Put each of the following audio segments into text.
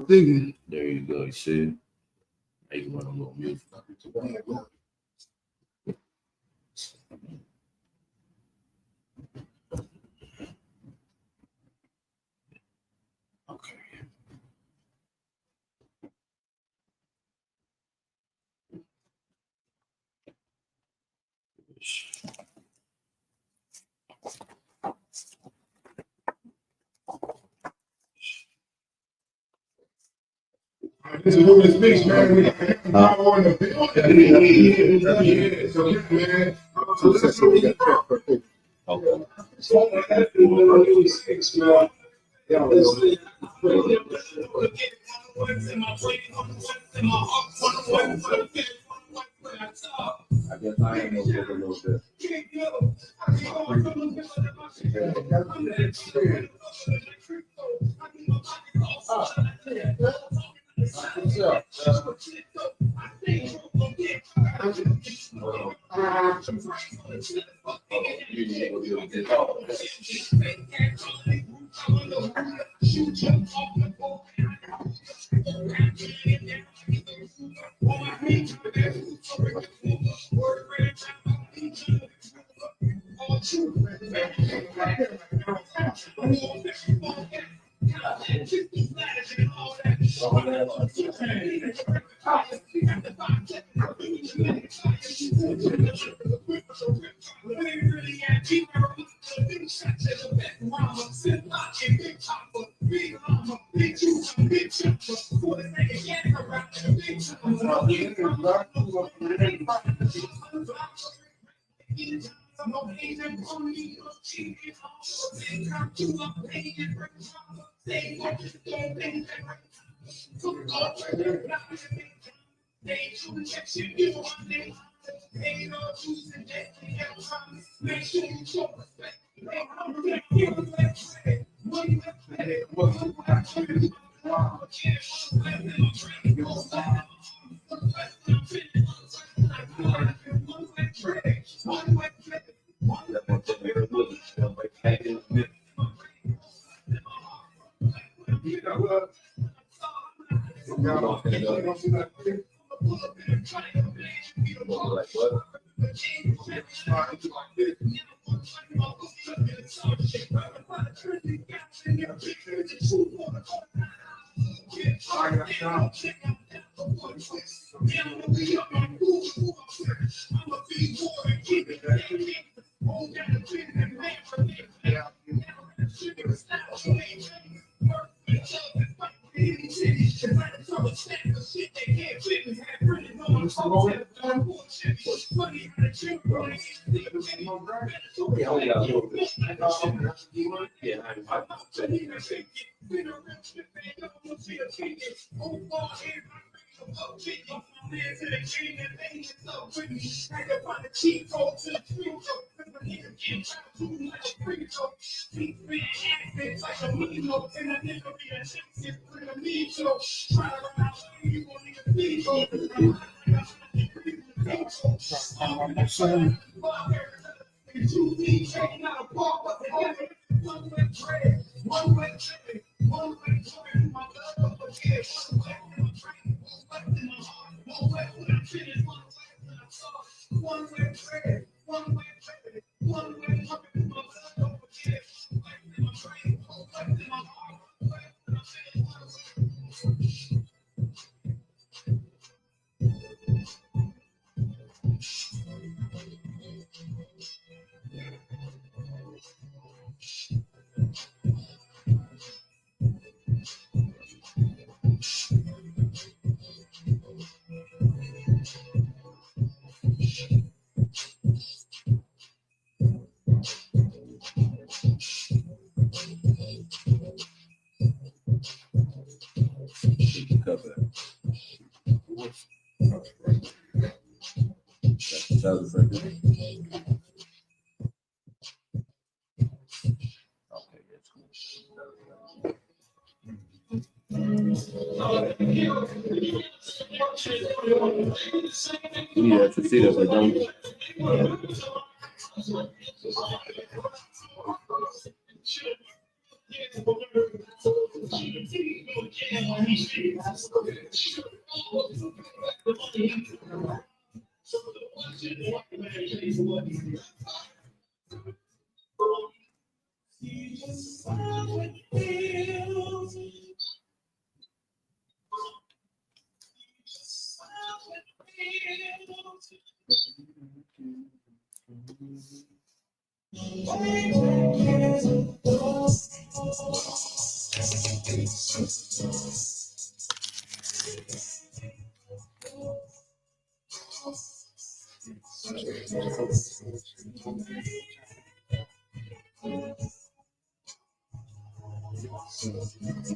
thinking. There you go. You see? Now you want a little music. Okay. This is who this speaks, man. We power in the building. Yeah, so man. So this is what we got. Okay. I guess I am a little bit. Yeah, to see that, don't you? He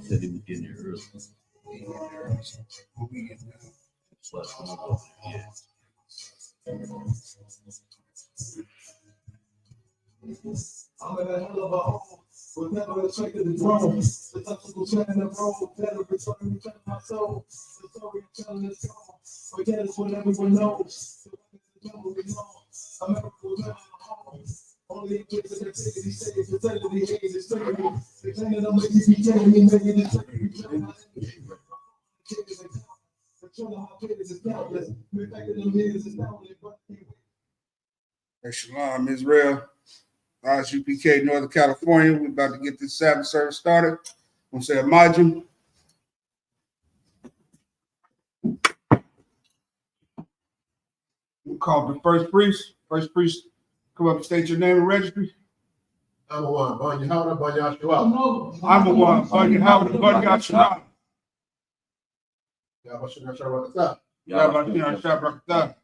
said he was getting there early. But yeah. I'm in a hell of a hole. Was never expected to grow. The obstacle turning the road. Better return my soul. The story I'm telling is gone. Forget it's what everyone knows. The weapons we know. America was never home. Only kids in activity stays. The tendency haze is turning. The claiming I'm making me telling me making it turn. Hey, Shalom, Israel. UPK, Northern California. We're about to get this Sabbath service started. I'm going to say a Majim. We'll call the first priest. First priest, come up and state your name and registry. I'm the one. Bon Yehoda, Bon Yahshua. I'm the one. Bon Yehoda, Bon Yahshua. Yahshua Shabbat. Yahshua Shabbat.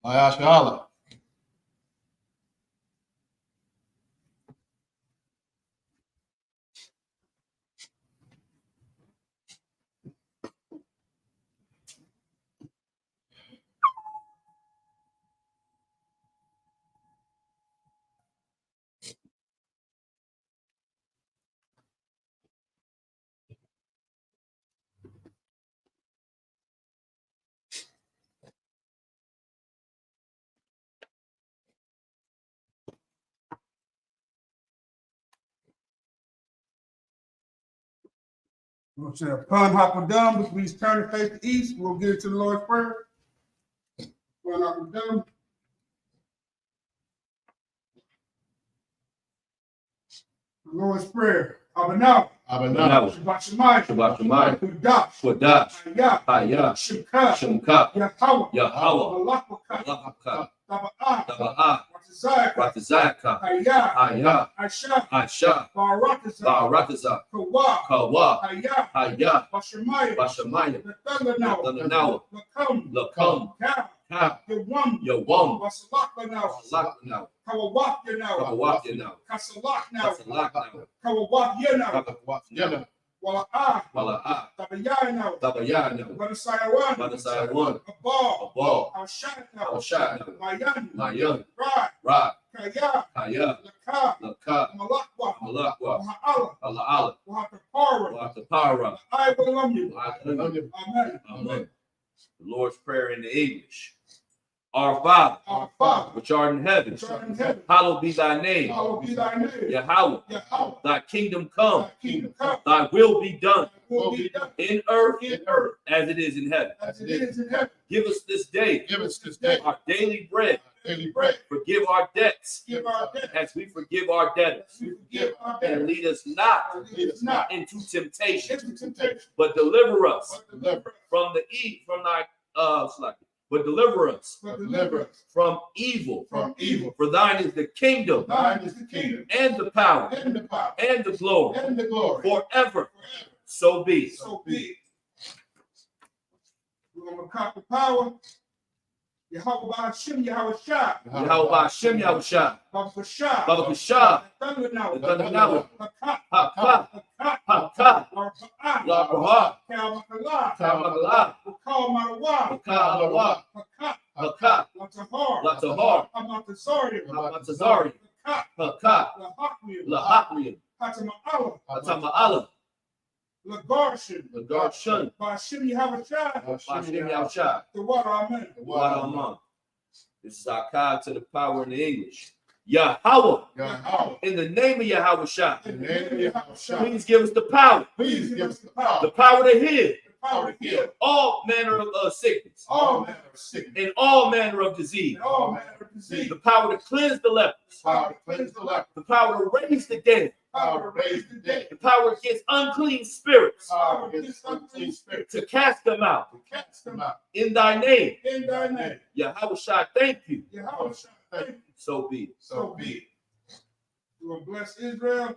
Yahshua. We'll say upon Hakodam, which means turn to face the east. We'll get into the Lord's Prayer. Upon Hakodam. The Lord's Prayer. Abanah. Abanah. Shabbat Shemayim. Shabbat Shemayim. Kudash. Quadash. Hayah. Hayah. Shemka. Shemka. Yahweh. Yahweh. Malakaka. Lakaka. Taba'ah. Taba'ah. Ratazayaka. Ratazaka. Hayah. Hayah. Aisha. Aisha. Barakazah. Barakazah. Kawa. Kawa. Hayah. Hayah. Bashemayim. Bashamayim. Nathanael. Nathanael. Lakam. Lakam. Ka. Ka. Yawam. Yawam. Wasalaklanao. Laklanao. Kawawak Yanao. Kawawakinao. Kasalaknao. Kasalaknao. Kawawak Yanao. Kawawakinao. Wala'ah. Wala'ah. Tabayanao. Tabayanao. Wanasayawan. Manasayawan. Abal. Abal. Al-Shatnao. Al-Shatnao. Mayan. Mayan. Rad. Rad. Kaya. Kaya. Laka. Laka. Malakwa. Malakwa. Waha'ala. Ala'ala. Wahatapara. Watapara. I will you. Amen. Amen. Amen. The Lord's Prayer in the English. Our Father, Our Father, which art in heaven, which art in heaven, hallowed be thy name. hallowed be thy name. Yahweh, Yahweh, thy kingdom come, thy kingdom come, thy will be done will be done in earth in earth as it is in heaven. as it is in heaven. Give us this day Give us this day our daily bread. daily bread. Forgive our debts Give our debt as we forgive our debtors. as we forgive our And debtors. lead us not And lead us not into temptation, into temptation, but deliver us but deliver us, from but deliver us but deliver us from evil. from evil. For thine is the kingdom Thine is the kingdom and the power and the power and the glory and the glory forever. forever. So be. So be it. We're going to copy power. Yahweh Ba'Shem, Yahweh Shah. Yahweh Ba'Shem Yahweh Shah. Baba Kashah. Baba Kashah. Thunder now. The thunder now. Hakah. Hakah. Hakah. Hakah. Larpa'ah. Larpa'ah. Cal Makalah. Cal Makalah. Wakal Marawa. Cal Marawa. Hakah. Hakah. Latahar. Latahar. Hamatazarian. Hamatazarian. Hakah. Hakah. Lahakrian. Lahakrian. Hatama'ala. Hatama'ala. Lagarshan. Lagarshan. Ba'Shem Yahweh Shah. Ba'Shem Yahweh Shah. The water, amen. What Aman. This is our call to the power in the English. Yahweh. Yahweh. In the name of Yahweh Shah. In the name of Yahweh Shah. Please give us the power. Please give us the power. The power to heal The power to heal. all manner of sickness All manner of sickness. and all manner of disease. And all manner of disease. The power to cleanse the lepers. Power to cleanse the leper. The power to raise the dead. Power to raise the dead. The power against unclean spirits. Power against unclean spirits. To cast them out. To cast them out. In thy name. In thy name. Yahweh Shah, thank you. Yahweh Shah, thank you. So be it. So be it. You will bless Israel.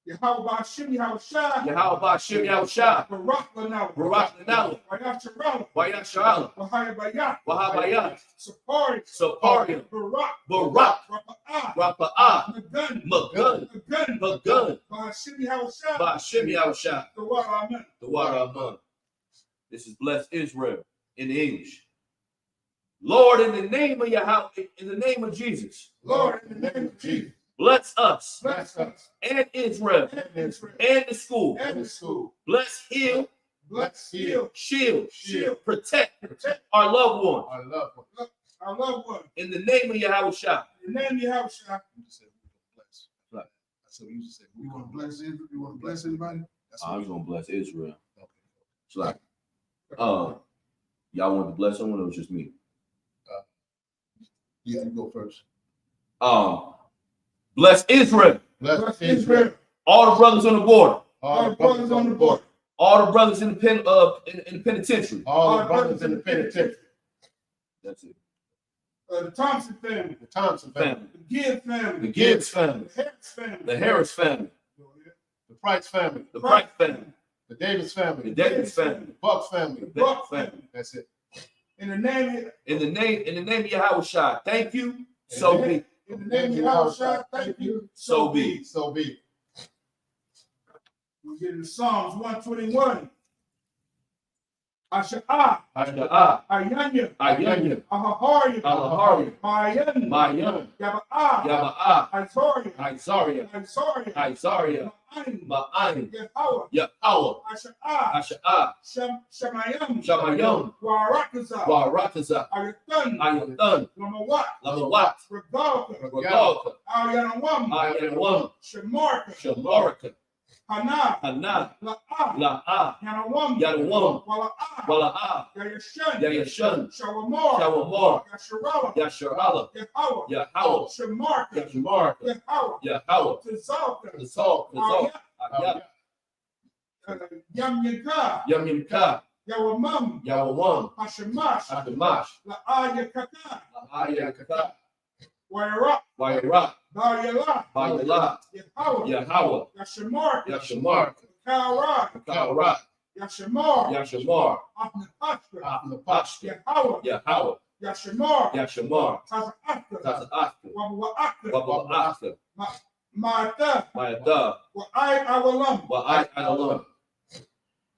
Yahweh Ba'Shem Yahweh Shah. Yahweh Ba'Shem Yahweh Shah. Barak Lanawa. Barak Lanawa. Wayasharala. Wayasharala. Wahayabayat. Wahabayat. Sapari. Saparium. Barak. Barak. Rapa'ah. Rapa'ah. Magun. Magun. Magun. Magun. Ba'Shem Yahweh Shah. Ba'Shem Yahweh Shah. The water, amen. The water Aman. This is bless Israel in the English. Lord, in the name of Yahweh, in the name of Jesus, Lord, in the name of Jesus. bless us Bless us. and Israel And Israel. and the school. And the school. Bless, heal, Bless, heal, shield, shield, protect protect our loved ones. Our loved ones. our loved ones. In the name of Yahweh Shah. In the name of Yahweh Shah. You just said we gonna bless. Right. That's what you just said. We want to bless Israel. You want to bless anybody? That's I was gonna bless Israel. Okay. So like, y'all want to bless someone or it was just me? Yeah, you go first. Bless Israel. Bless Israel. Israel. All the brothers on the border. All the brothers on the board. All the brothers in the in the penitentiary. All the brothers in the penitentiary. That's it. The Thompson family. The Thompson family. Family. The Gibbs family. The Gibbs family. The Harris family. The Harris family. The Price family. The Price family. The Davis family. The Davis family. The Buck family. The Buck family. That's it. In the name In the name of Yahweh Shah. Thank you. So be. in the name of Yahweh Shah, thank you. So be. So be it. We get into Psalms 121. Asha'ah, Asha'ah. Ayanya, Ayanya. Ahaharia, Alaharia. Mayan, Mayan. Yaba'ah, Yaba'ah. Azoria, Isaiah. Azoria, Isaiah. Ma'anim, Ma'anim. Yahweh, Yahweh. Asha'ah, Asha'ah. Shemayam, Shamayam. Warakaza, Warakaza. Ayatan, Ayatan. Lamawat, Lamawat. Regalka, Regalka. Ayanawam, Ayanawam. Shemarka, Shamarka. Hana, Hana. La'ah, La'ah. Yanawam, Yanawam. Wala'ah, Wala'ah. Yayashan, Yayashan. Shawamar, Shawamar. Yasharala, Yasharala. Yahweh, Yahweh. Shemarka, Yashamarka. Yahweh, Yahweh. Tzalka, Kazal. Kazal. Ayah. Yam Yaka, Yam Yimka. Yawamam, Yawawam. Hashemash, Adamash. La'ayakaka, Ayakaka. Wayara, Wayara. Bayala, Bayala. Yahweh, Yahweh. Yashamarka, Yashamarka. Kara, Kara. Yashamar, Yashamar. Apnapashka, Apnapashka. Yahweh, Yahweh. Yashamar, Yashamar. Taza'aka, Taza'aka. Wabwa'aka, Waba'aka. Ma'ata, Ma'adah. Wa'ai Awalam, Wa'ai Alam.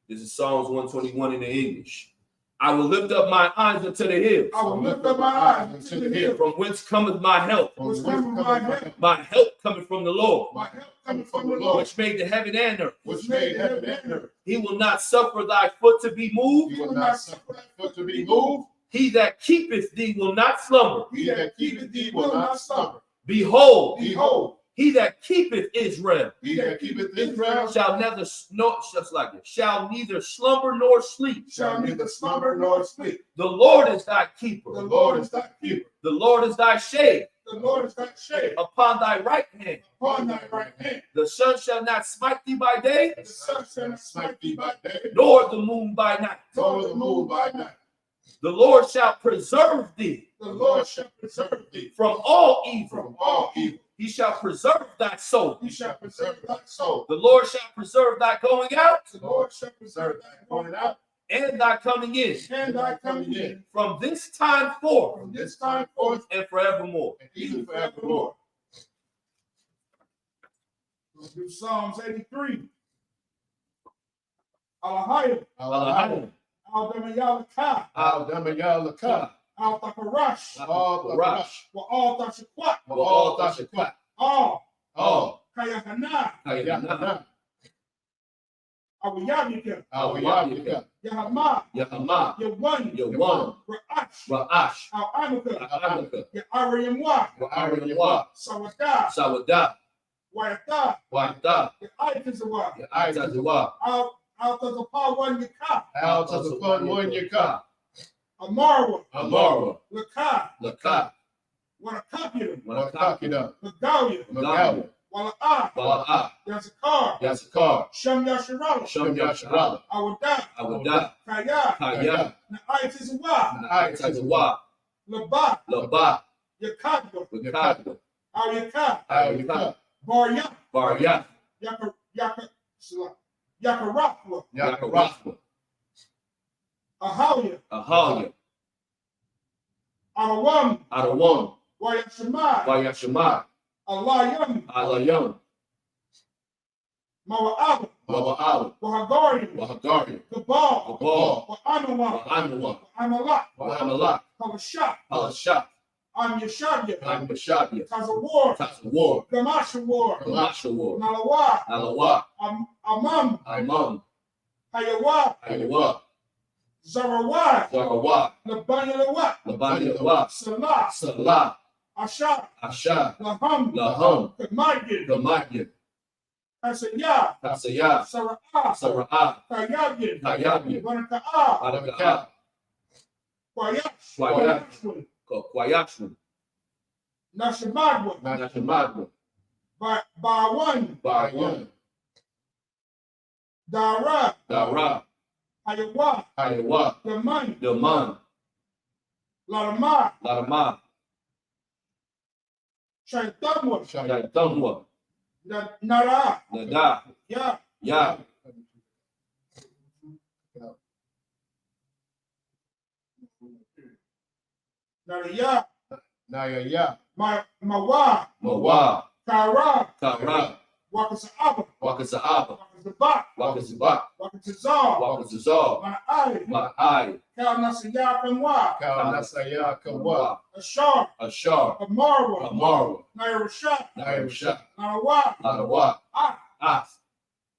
This is Psalms 121 in the English. I will lift up my eyes unto the hills. I will lift up my eyes unto the hill. From whence cometh my help? Which cometh my help? My help cometh from the Lord, My help cometh from the Lord, which made the heaven and earth. Which made heaven and earth. He will not suffer thy foot to be moved. He will not suffer thy foot to be moved. He that keepeth thee will not slumber. He that keepeth thee will not slumber. Behold, Behold, he that keepeth Israel he that keepeth Israel shall shall neither slumber nor sleep. shall neither slumber nor sleep. The Lord is thy keeper. The Lord is thy keeper. The Lord is thy shade The Lord is thy shade upon thy right hand. upon thy right hand. The sun shall not smite thee by day, The sun shall not smite thee by day, nor the moon by night. nor the moon by night. The Lord shall preserve thee The Lord shall preserve thee from all evil. from all evil. He shall preserve thy soul. He shall preserve thy soul. The Lord shall preserve thy going out The Lord shall preserve thy going out and thy coming in, and thy coming in, from this time forth, from this time forth, and forevermore. and even forevermore. Let's do Psalms 83. Alahayim, Alahayim, Al-Damayalaka, Al-Damayalaka, Al-Takarash, Al-Takarash, Wa'al-Tashakwat, Wa'al-Tashakwat, Al, Kayahana, Kayahana, Awiyabika, Awiyabika, Yahama, Yahama, Yawan, Yawan, Ra'ash, Ra'ash, Al-Amaka, Amaka, Ya'ariyamwa, Wa'ariyamwa, Sawada, Sawada, Wayata, Wa'ata, Ya'ayatazawa, Ya'atazawa, Al-Tazapawan Yaka, Al-Tazapun Yaka, Amarwa, Amara, Laka, Laka, Warakapia, Watakida, Magalia, Magawa, Wala'a, Wala'a, Yazakar, Yazakar, Shem Yasharala, Shem Yasharala, Awada, Awada, Kaya, Kaya, Na'ayatazawa, Ayatazawa, Laba, Laba, Yakadwa, Wakadwa, Al-Yaka, Al-Yaka, Barya, Barya, Yakarakwa, Yakarashwa, Ahalia, Ahalia, Alawam, Adawam, Wayashamai, Wayashama, Alayam, Alayam, Mawa'aba, Wa'ala, Wahagari, Wahagari, Gabal, Gabal, Wa'anawa, Wa'anawa, Amalak, Wa'amalak, Kalashak, Palashak, Am Yashabia, Ambashabia, Tazawar, Tazawar, Gamashawar, Gamashawar, Nalawa, Alawa, Amam, Imam, Hayawa, Ayawa, Zarawai, Zarawa, Labanyalawa, Labaniyawa, Salah, Salah, Asha, Asha, Laham, Laham, Kamagid, Gamayim, Asaya, Tasaya, Sara'ah, Sara'ah, Kayagid, Kayabim, Wanaka'ah, Adakah, Kwayash, Kwayash, Kwayashman, Nashamadwa, Nashamadma, Bawan, Bayan, Dara, Dara, Hayawa, Ayawa, Daman, Daman, Larama, Larama, Shaitamwa, Shaitamwa, Nara, Nada, Ya, Ya, Naraya, Naya, Mawa, Mawa, Kara, Kara, Wakasa'aba, Wakasaaba, Wakasabak, Wakasabak, Wakatazar, Wakasazal, Ma'ai, Ma'ai, Kal Nasaya Kanwa, Nasaya Kawa, Ashar, Ashar, Amarwa, Amarwa, Nairashat, Nairasha, Nawa, Ladawa, As,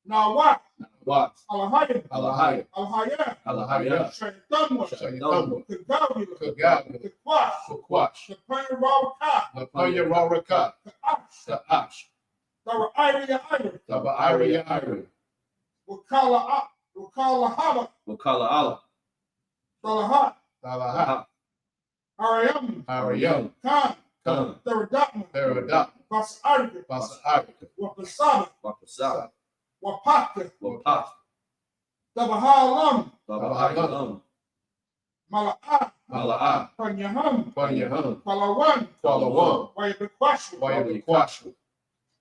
Nawa, Wat, Alahayim, Alahaya, Alhaya, Alahaya, Shaitamwa, Shaitamwa, Kagavila, Kagawa, Kakwash, Kakwash, Kapanya Rawaka, Lapanya Raraka, Kaash, Ka'ash, Dara Iriya Ira, Taba Iri, Iri, Wakala Haba, Wakala Allah, Salahat, Talaha, Ariam, Ariyam, Khan, Khan, Theradakma, Terada, Bas Arika, Basa Arika, Wapasaba, Wapasab, Wapaka, Wapat, Dabahalam, Tabahalam, Mala'a, Mala'a, Panyaham, Panyaham, Palawan, Palawan, Wayabakwashu, Wayabikwashu,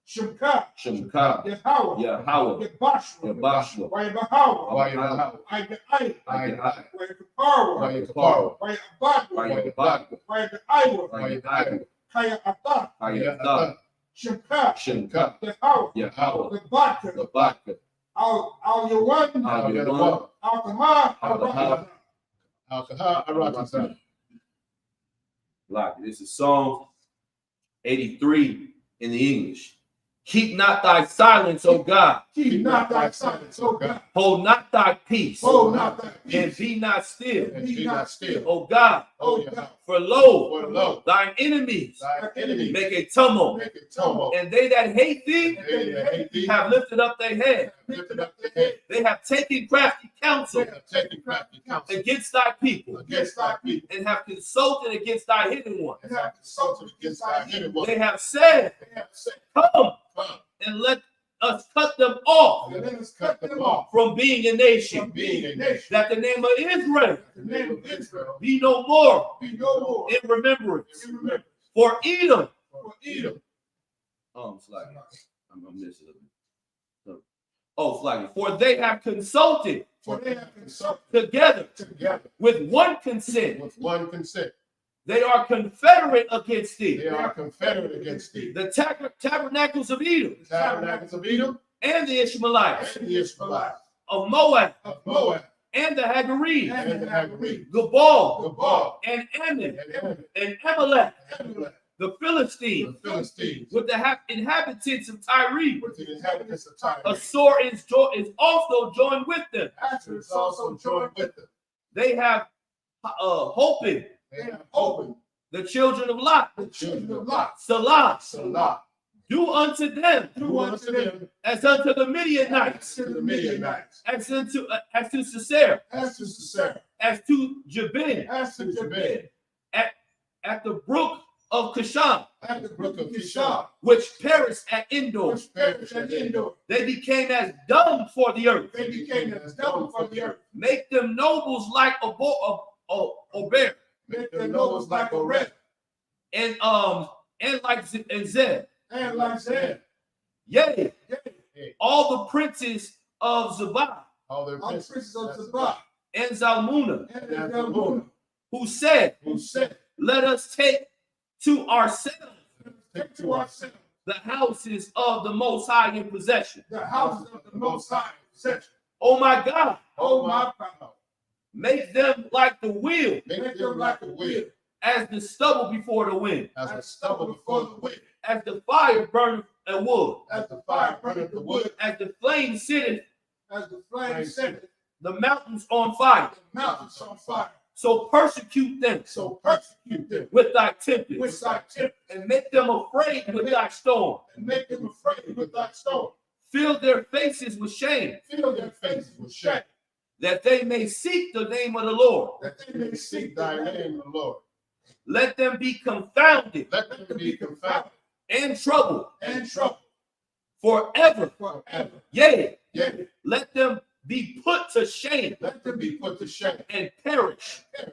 Shimka, Shimka, Yahawa, Yahawa, Yabashwa, Yabashwa, Wayabahawa, Wayabahawa, Aigai, Agai, Wayapakarwa, Wayakapara, Wayabadwa, Wayabagwa, Wayabaiwa, Wayabagwa, Kaya Ata, Hayata, Shimka, Shimka, Yahawa, Yahawa, Labaka, Labaka, Al Yawan, Al Yawan, Al Taha, Al-Taha. Alkaha, Aratasa, Like this is Psalm 83 in the English. Keep not thy silence, O God. Keep not thy silence, O God. Hold not thy peace. Hold not thy And peace. be not still, and be not still, O God. O God. For lo, for lo, thine enemies thy enemies make a tumult, make it tumble, and they that hate thee and they that hate thee have lifted up their head. lifted up their head, They have taken crafty counsel they have taken crafty counsel against thy people, against thy people, and have consulted against thy hidden one. and have consulted against thy hidden one. They have said, They have said, come come, and let us cut them off and let us cut them off from being a from nation, being a nation. that the name of Israel The name of Israel be no more be no more in remembrance. in remembrance. For Edom, For Edom, it's like I'm missing it. Oh, it's like for they have consulted For they have consulted together together with one consent. with one consent. They are confederate against They thee. are confederate against thee. The tabernacles of Edom The tabernacles of Edom and the Ishmaelites and the Ishmaelites of Moab of Moab and the Hagarenes, and the Hagarenes, Gebal Gebal and Ammon and Ammon and Amalek, and Amalek, the the Philistines, Philistines, with the inhabitants of Tyre. with the inhabitants of Tyre. Assur is also joined with them. Asher is also joined with them. They have hoping They have opened the children of Lot, the children of Lot, Salah, Salah, do unto them do unto them as unto the Midianites, to the Midianites, as to Sisera, as to Sisera, as to Jabin, as to Jabin, at the brook of Kishon, at the brook of Kishon, which perished at Endor. which perished at Endor. They became as dung for the earth. They became as dung for the earth. Make them nobles like Ober, Make their nobles like a red, and like Zeb. and like Zeb. Yea, Yea, all the princes of Zabah all their All the princes princes of Zabah and Zalmunna, and and the Zalmunna, who said, who said, let us take to ourselves take to ourselves the houses of the Most High in possession. the houses of the Most High. Such, Oh my God, oh my God, make them like the wheel, make them like a wheel, as the stubble before the wind, as a stubble before the wind, as the fire burneth a wood, as the fire burneth the wood, as the flame sitteth As the flame set the mountains on fire. the mountains on fire. So persecute them So persecute them with thy tempest, with thy temper, and make them afraid with thy storm. and make them afraid with thy storm. Fill their faces with shame, Fill their faces with shame, that they may seek the name of the Lord. that they may seek thy name, O Lord. Let them be confounded Let them be confounded and troubled and troubled forever. forever. Yea, Yea, let them be put to shame let them be put to shame. and perish. Perish,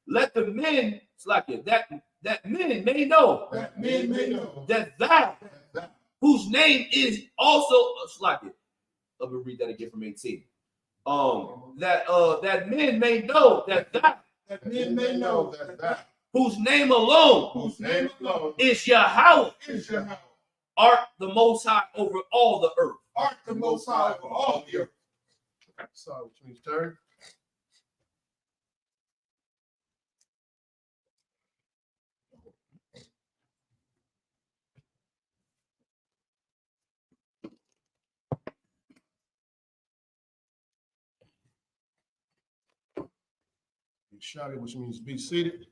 Let the men, it's like it, that men may know that men may know that thou, that thou, whose name is also, it's like it. Let me read that again from 18. That men may know that thou, that men may know that thou, whose name alone whose name alone is Yahweh, is Yahweh, art the Most High over all the earth. art the Most High over all the earth. Sorry, which means turn. Be shouted, which means be seated.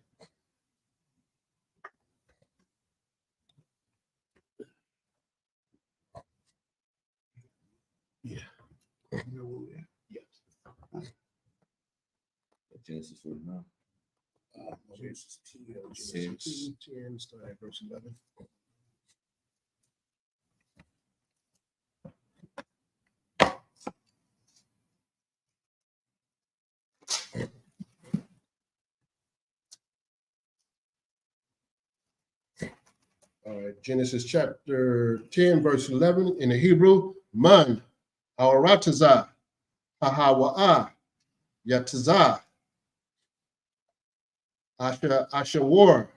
Yeah. Genesis 49. Genesis 10, start at verse 11. All right, Genesis chapter 10, verse 11 in the Hebrew, Man, Hawaratazah, Hahawa'ah, Yatazah, Ashawar,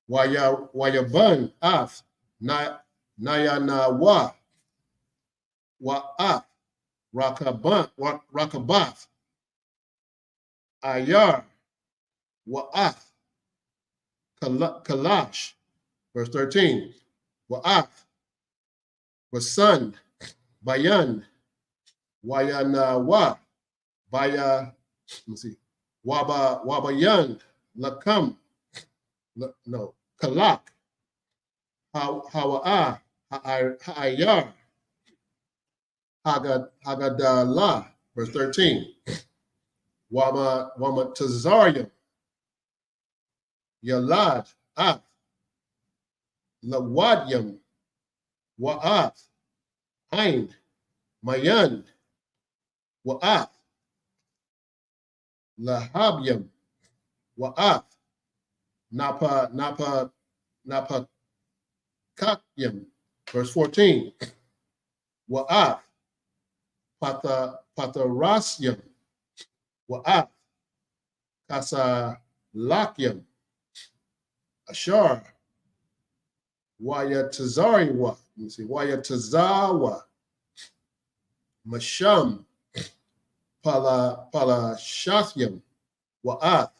Wayaban, Af, Nayanawa, Wa'af, Rakabath, Ayar, Wa'af, Kalash, verse 13, Wa'af, Wasan, Bayan, Wayanawa, Baya, let me see, Wabayan, Lakam, no, Kalak, Hawa'a, Ha'ayar, Hagadalah, verse 13, Wama Tazarium, Yalad, Af, Lawadyam, Wa'af, Ain, Mayan, Wa'af, Lahabyam, Wa'af, Napakakyam, verse 14, Wa'af, Patharasyam, Wa'ath, Kasalakyam, Ashar, Wayatazariwa, let me see, Wayatazawa, Masham, Palashathyam, Wa'ath,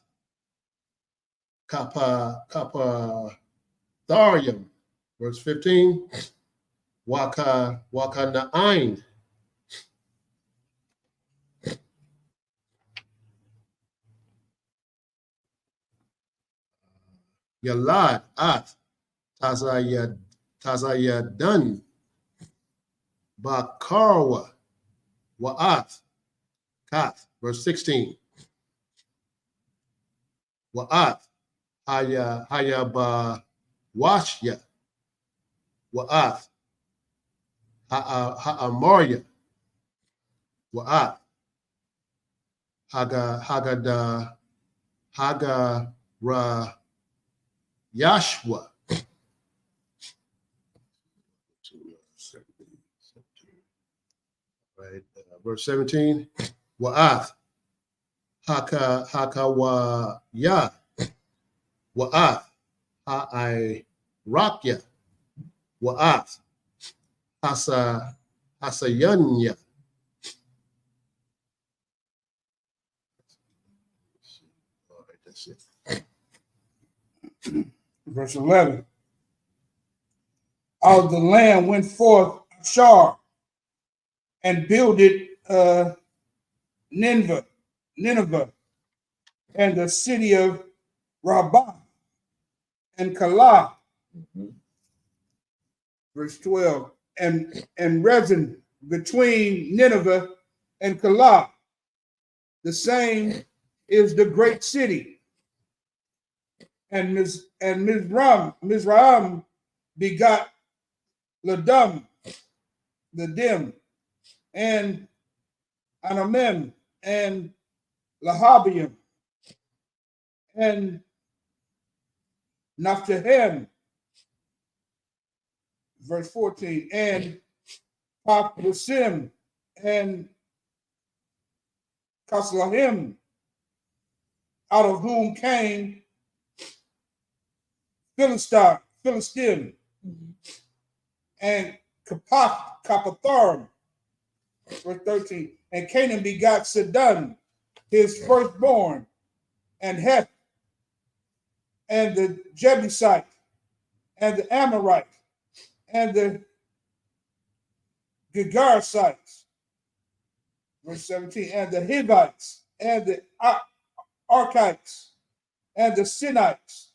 Kapatharyam, verse 15, Wakana'ain, Yalad, Ath, Tazayadan, Bakarwa, Wa'ath, Kath, verse 16, Wa'ath, Hayabawashya, Wa'ath, Ha'amarya, Wa'ath, Hagara Yashua. Right, verse 17. Wa'ath, Hakawaya, Wa'ath, Ha'airakya, Wa'ath, Hasayanya. All right, that's it. Verse 11. Out of the land went forth Ashar and builded Nineveh, and the city of Rabbah and Calah. Verse 12. And Rezin between Nineveh and Calah. The same is the great city. And Mizraim begot Ladam, and Anamim, and Lahabium, and Naphtahim. Verse 14, and Paphrasim, and Kaslahim, out of whom came Philistim, and Kapatharim. Verse 13, and Canaan begot Sidon, his firstborn, and Heth, and the Jebusite, and the Amorite, and the Gigarsites. Verse 17, and the Hivites, and the Archites, and the Sinites.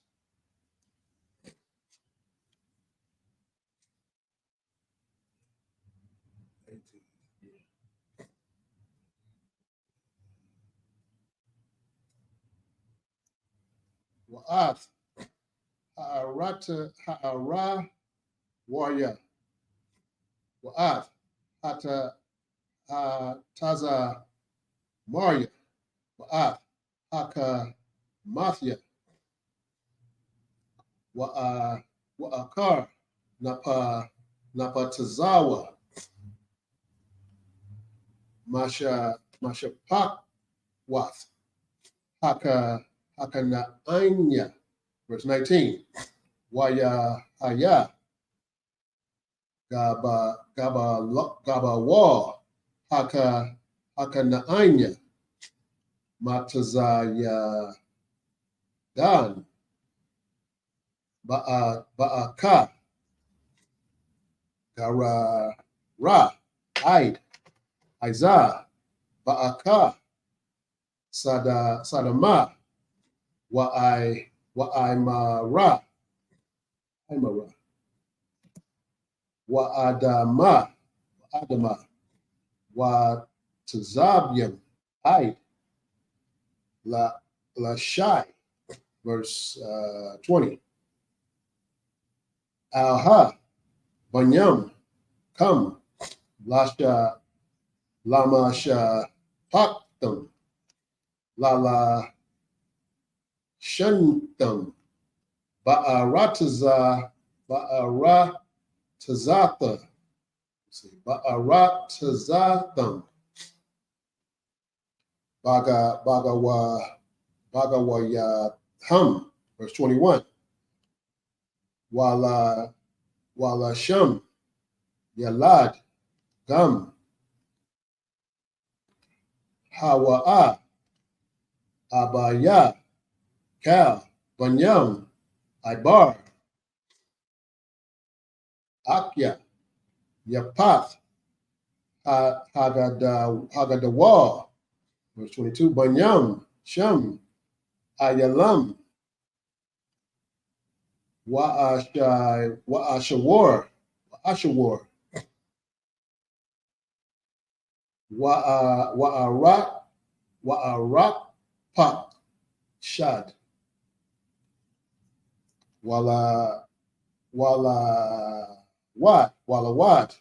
Wa'ath, Ha'ara warrior, Wa'ath, Taza Maria, Wa'ath, Haka Mathia, Wa'akar, Napatazawa, Mashapakwath, Hakana'anya, verse 19, Waya, Gabawa, Hakana'anya, Matazaya Dan, Ba'aka, Gara, Aid, Isaiah, Ba'aka, Sadama, Wa'imara, Wa'adama, Wa'tazabian, Aid, Lashai, verse 20. Alha, Banyam, come, Lasha, Lama Shapaktam, Lala Shantam, Ba'aratazatha, Ba'aratazatham, Bagawayaham, verse 21. Wala Sham, Yalad, Gam, Hawa'a, Abaya, Cal, Banyam, Ibar, Akya, Yapath, Hagadawa, verse 22. Banyam, Shem, Ayalam, Wa'ashawar, Wa'arak, Pak, Shad, Wala Wat,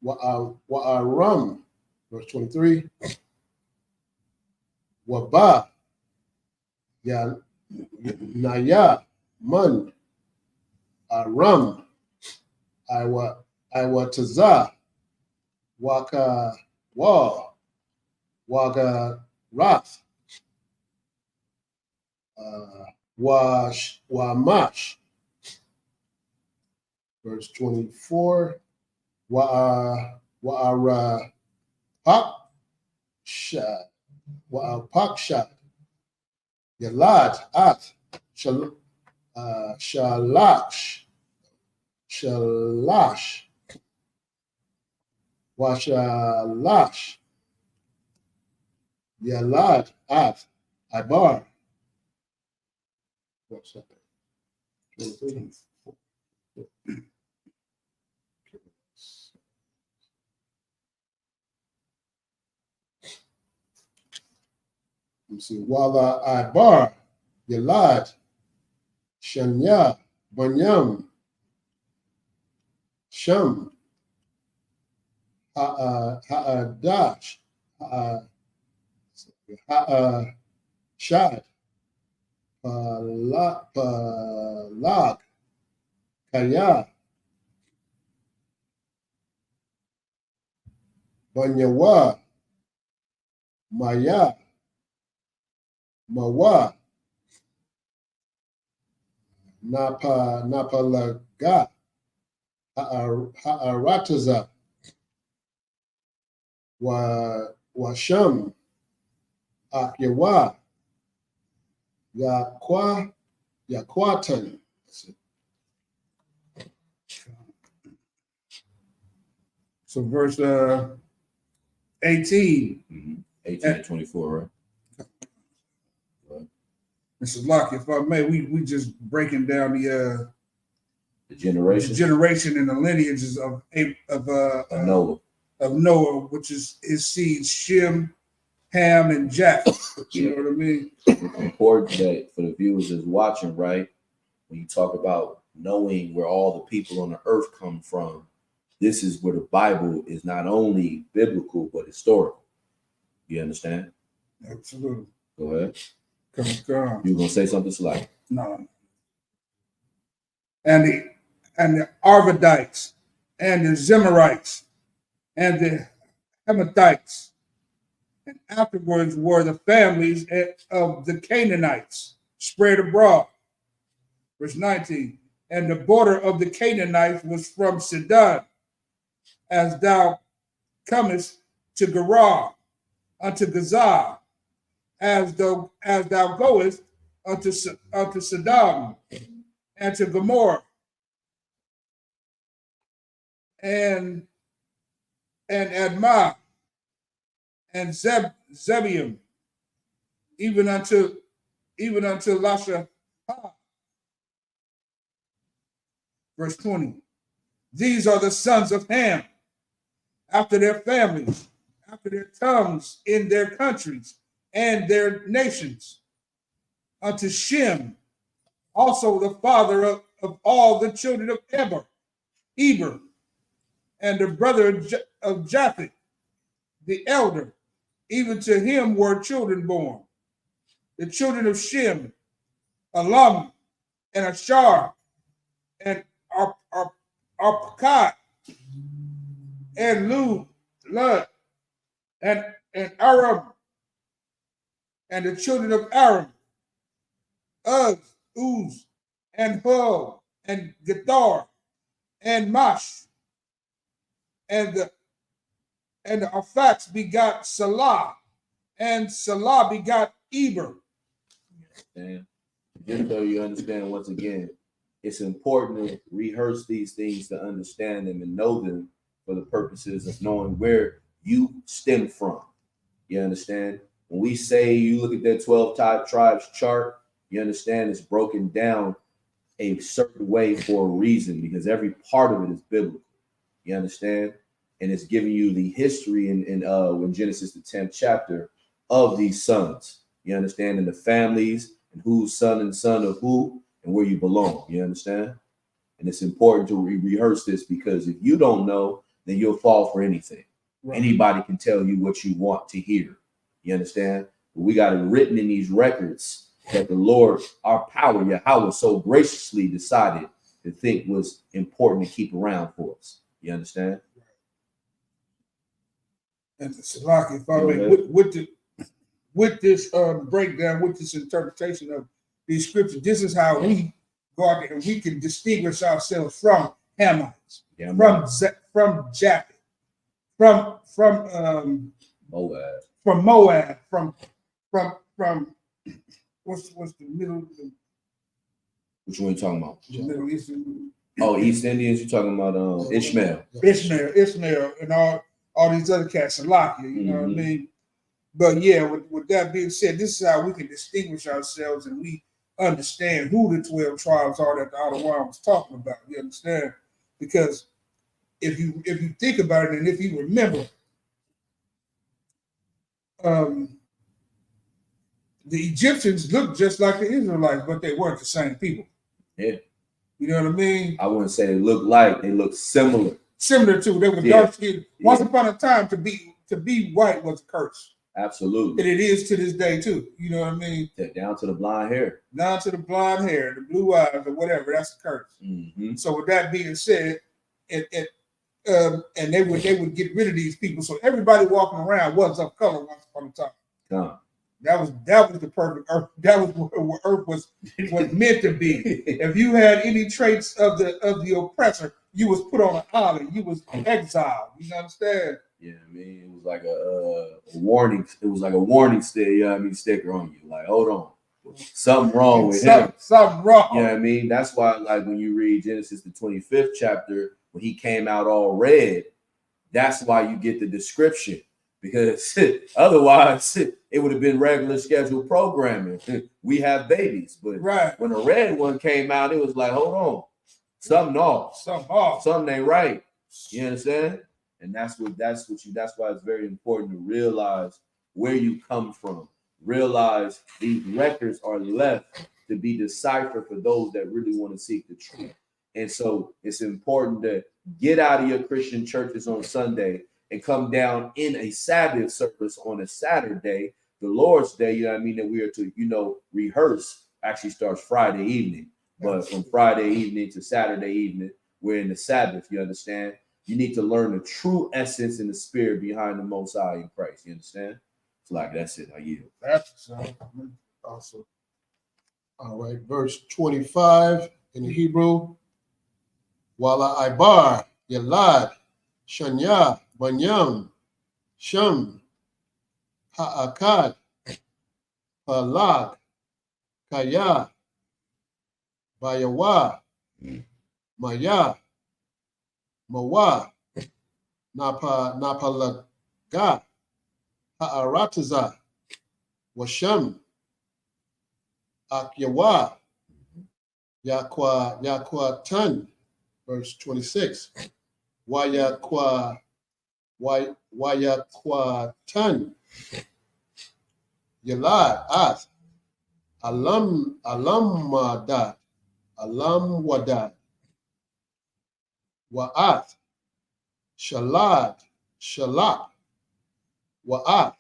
Wa'aram, verse 23. Waba, Ya Naya, Man, Aram, Iwataza, Waka Waga Rath, Wamash, verse 24. Wa'ara Pakshad, Yalad At, Shalash, Washalash, Yalad At, Ibar. What's that? 23. Let me see. Wala Ibar, Yalad, Shanya, Banyam, Shem, Ha'adash, Shad, Palag, Kaya, Banyawa, Maya, Mawa, Napalaga, Ha'arataza, Washam, Akyawa, Yakwatan. So verse 18. 18 and 24, right? Mrs. Locke, if I may, we just breaking down The generation the generation and the lineages of Noah. Noah, which is his seed, Shem, Ham, and Japheth. You know what I mean? It's important that for the viewers that's watching, right? When you talk about knowing where all the people on the earth come from, this is where the Bible is not only biblical but historical. You understand? Absolutely. Go ahead. Come. You gonna say something, Sly? No. And the Arvadites, and the Zemarites, and the Hamathites, and afterwards were the families of the Canaanites spread abroad. Verse 19. And the border of the Canaanites was from Sidon, as thou comest to Gerar, unto Gaza, as thou goest unto Sodom, and to Gomorrah, and Admah, and Zebulun, even unto Lasha. Verse 20. These are the sons of Ham, after their families, after their tongues, in their countries and their nations, unto Shem, also the father of all the children of Eber, and the brother of Japheth, the elder. Even to him were children born. The children of Shem, Elam, and Ashar, and Arpachshad, and Lud, and and Aram, and the children of Aram, Uz, and Hul, and Gethar, and Mash, and the Arphax begot Salah, and Salah begot Eber. And just so you understand, once again, it's important to rehearse these things to understand them and know them for the purposes of knowing where you stem from. You understand? When we say you look at that 12 tribes chart, you understand it's broken down a certain way for a reason because every part of it is biblical. You understand? And it's giving you the history in Genesis, the 10th chapter, of these sons. You understand? And the families and who's son and son of who and where you belong. You understand? And it's important to rehearse this because if you don't know, then you'll fall for anything. Right. Anybody can tell you what you want to hear. You understand? But we got it written in these records that the Lord, our power, Yahweh, so graciously decided to think was important to keep around for us. You understand? And Salaki, with this breakdown, with this interpretation of these scriptures, this is how we go out there and we can distinguish ourselves from Hamites, from Japheth, from Moab, from what's the middle? Which one are you talking about? The Middle Eastern. Oh, East Indians. You're talking about Ishmael, and all these other cats, Salakia. You know what I mean? But yeah, with that being said, this is how we can distinguish ourselves and we understand who the 12 tribes are that the Adonai was talking about. You understand? Because if you think about it and if you remember, the Egyptians looked just like the Israelites, but they weren't the same people. Yeah. You know what I mean? I wouldn't say they look like, they look similar. Similar to, they were dark skinned. Once upon a time, to be white was a curse. Absolutely. And it is to this day too. You know what I mean? Down to the blonde hair. Down to the blonde hair, the blue eyes, or whatever. That's a curse. Mm-hmm. So with that being said, and they would get rid of these people. So everybody walking around was of color once upon a time. That was the perfect earth. That was where earth was meant to be. If you had any traits of the oppressor, you was put on an island. You was exiled. You understand? Yeah, I mean, it was like a warning. It was like a warning sticker. You know what I mean? Sticker on you. Like, hold on, something wrong with him. Something wrong. You know what I mean? That's why, like, when you read Genesis, the 25th chapter, when he came out all red, that's why you get the description. Because otherwise, it would have been regular scheduled programming. We have babies, but when the red one came out, it was like, hold on, something off, something ain't right. You understand? And that's why it's very important to realize where you come from. Realize these records are left to be deciphered for those that really want to seek the truth. And so it's important to get out of your Christian churches on Sunday and come down in a Sabbath service on a Saturday, the Lord's Day, you know what I mean, that we are to, rehearse. Actually starts Friday evening. But from Friday evening to Saturday evening, we're in the Sabbath, you understand? You need to learn the true essence and the spirit behind the Most High in Christ, you understand? It's like, that's it, I yield. That's awesome. All right, verse 25 in the Hebrew. Wala Ibar, Yalad, Shanya, Banyam, Shem, Ha'akad, Palag, Kaya, Bayawa, Maya, Mawa, Napalaga, Ha'arataza, Washem, Akyawa, Yakwatan, verse 26. Wayakwatan, Yalad, At, Alamwadad, Wa'at, Shalad, Shalak, Wa'at,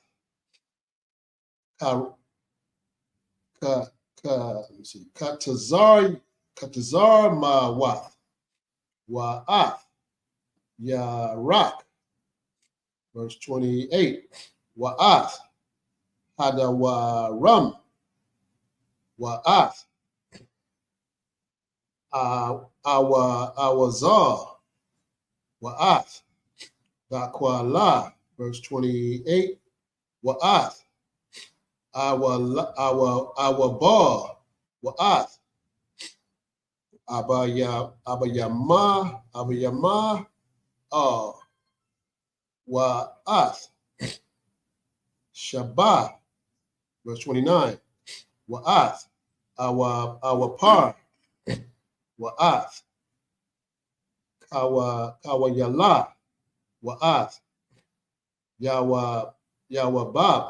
Katazar Mawat, Wa'at, Yarak, verse 28. Wa'at, Hadawaram, Wa'at, Awazar, Wa'at, Dakwala, verse 28, Wa'at, Awabar, Wa'at, Abayama, Wa'at, Shabbat, verse 29, Wa'at, Awapar, Wa'at, Kawayala, Wa'at, Yawabab,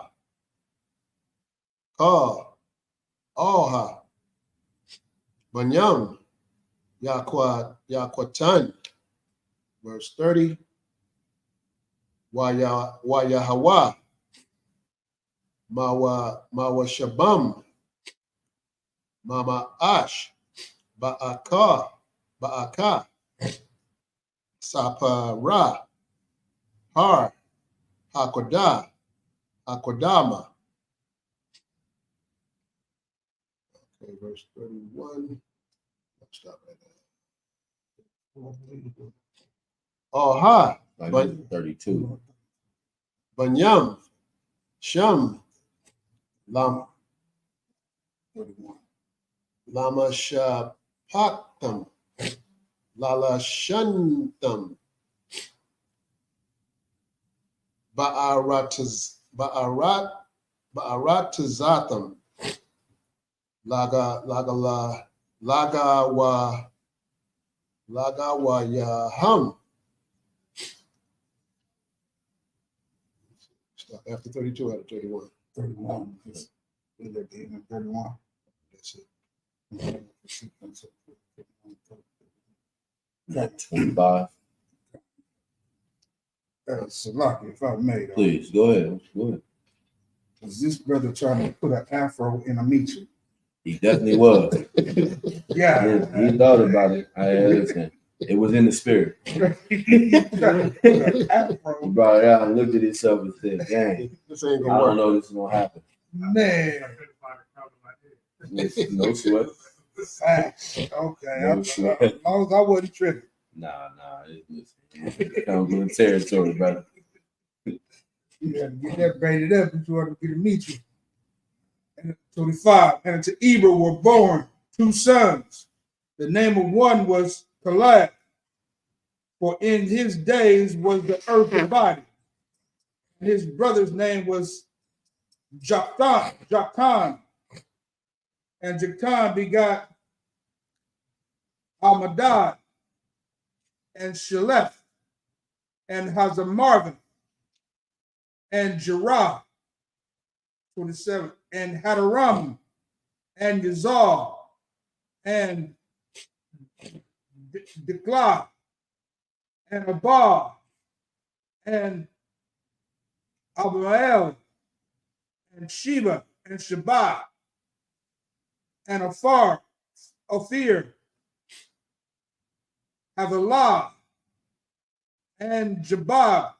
Ka, Alha, Banyam, Yakwatan, verse 30, Wayahawa, Mawa Shabam, Mama Ash, Ba'aka, Sapara, Har, Hakodah, Hakodama. Okay, verse 31. Let's stop right there. Oh, ha. Like 32. Banyam, Shem, Lama Shapaktam, Lala Shantam, Ba'aratazatam, Lagawa Yaham. Stop after 32 out of 31. 31. Is that the end of 31? That's it. That 25. Salaki, if I may. Please, go ahead. Go ahead. Was this brother trying to put an afro in a meecher? He definitely was. Yeah. He thought about it. I understand. It was in the spirit. He brought it out and looked at himself and said, dang, This ain't I gonna don't work. know this is going to happen. Man. No sweat. Facts. Okay. No As sweat. long as I wasn't tripping. Nah. It comes with territory, brother. You had to get that braided up if you want to get a meecher. And 25. And to Eber were born 2 sons. The name of one was Caleb, for in his days was the earth divided. And his brother's name was Joktan. And Joktan begot Almadad and Shelef and Hazamarvin and Jerah, 27, and Hadaram and Yazal and Diklah and Abah and Abimael and Sheba and Shabbat and Ophir, Havilah and Jabab.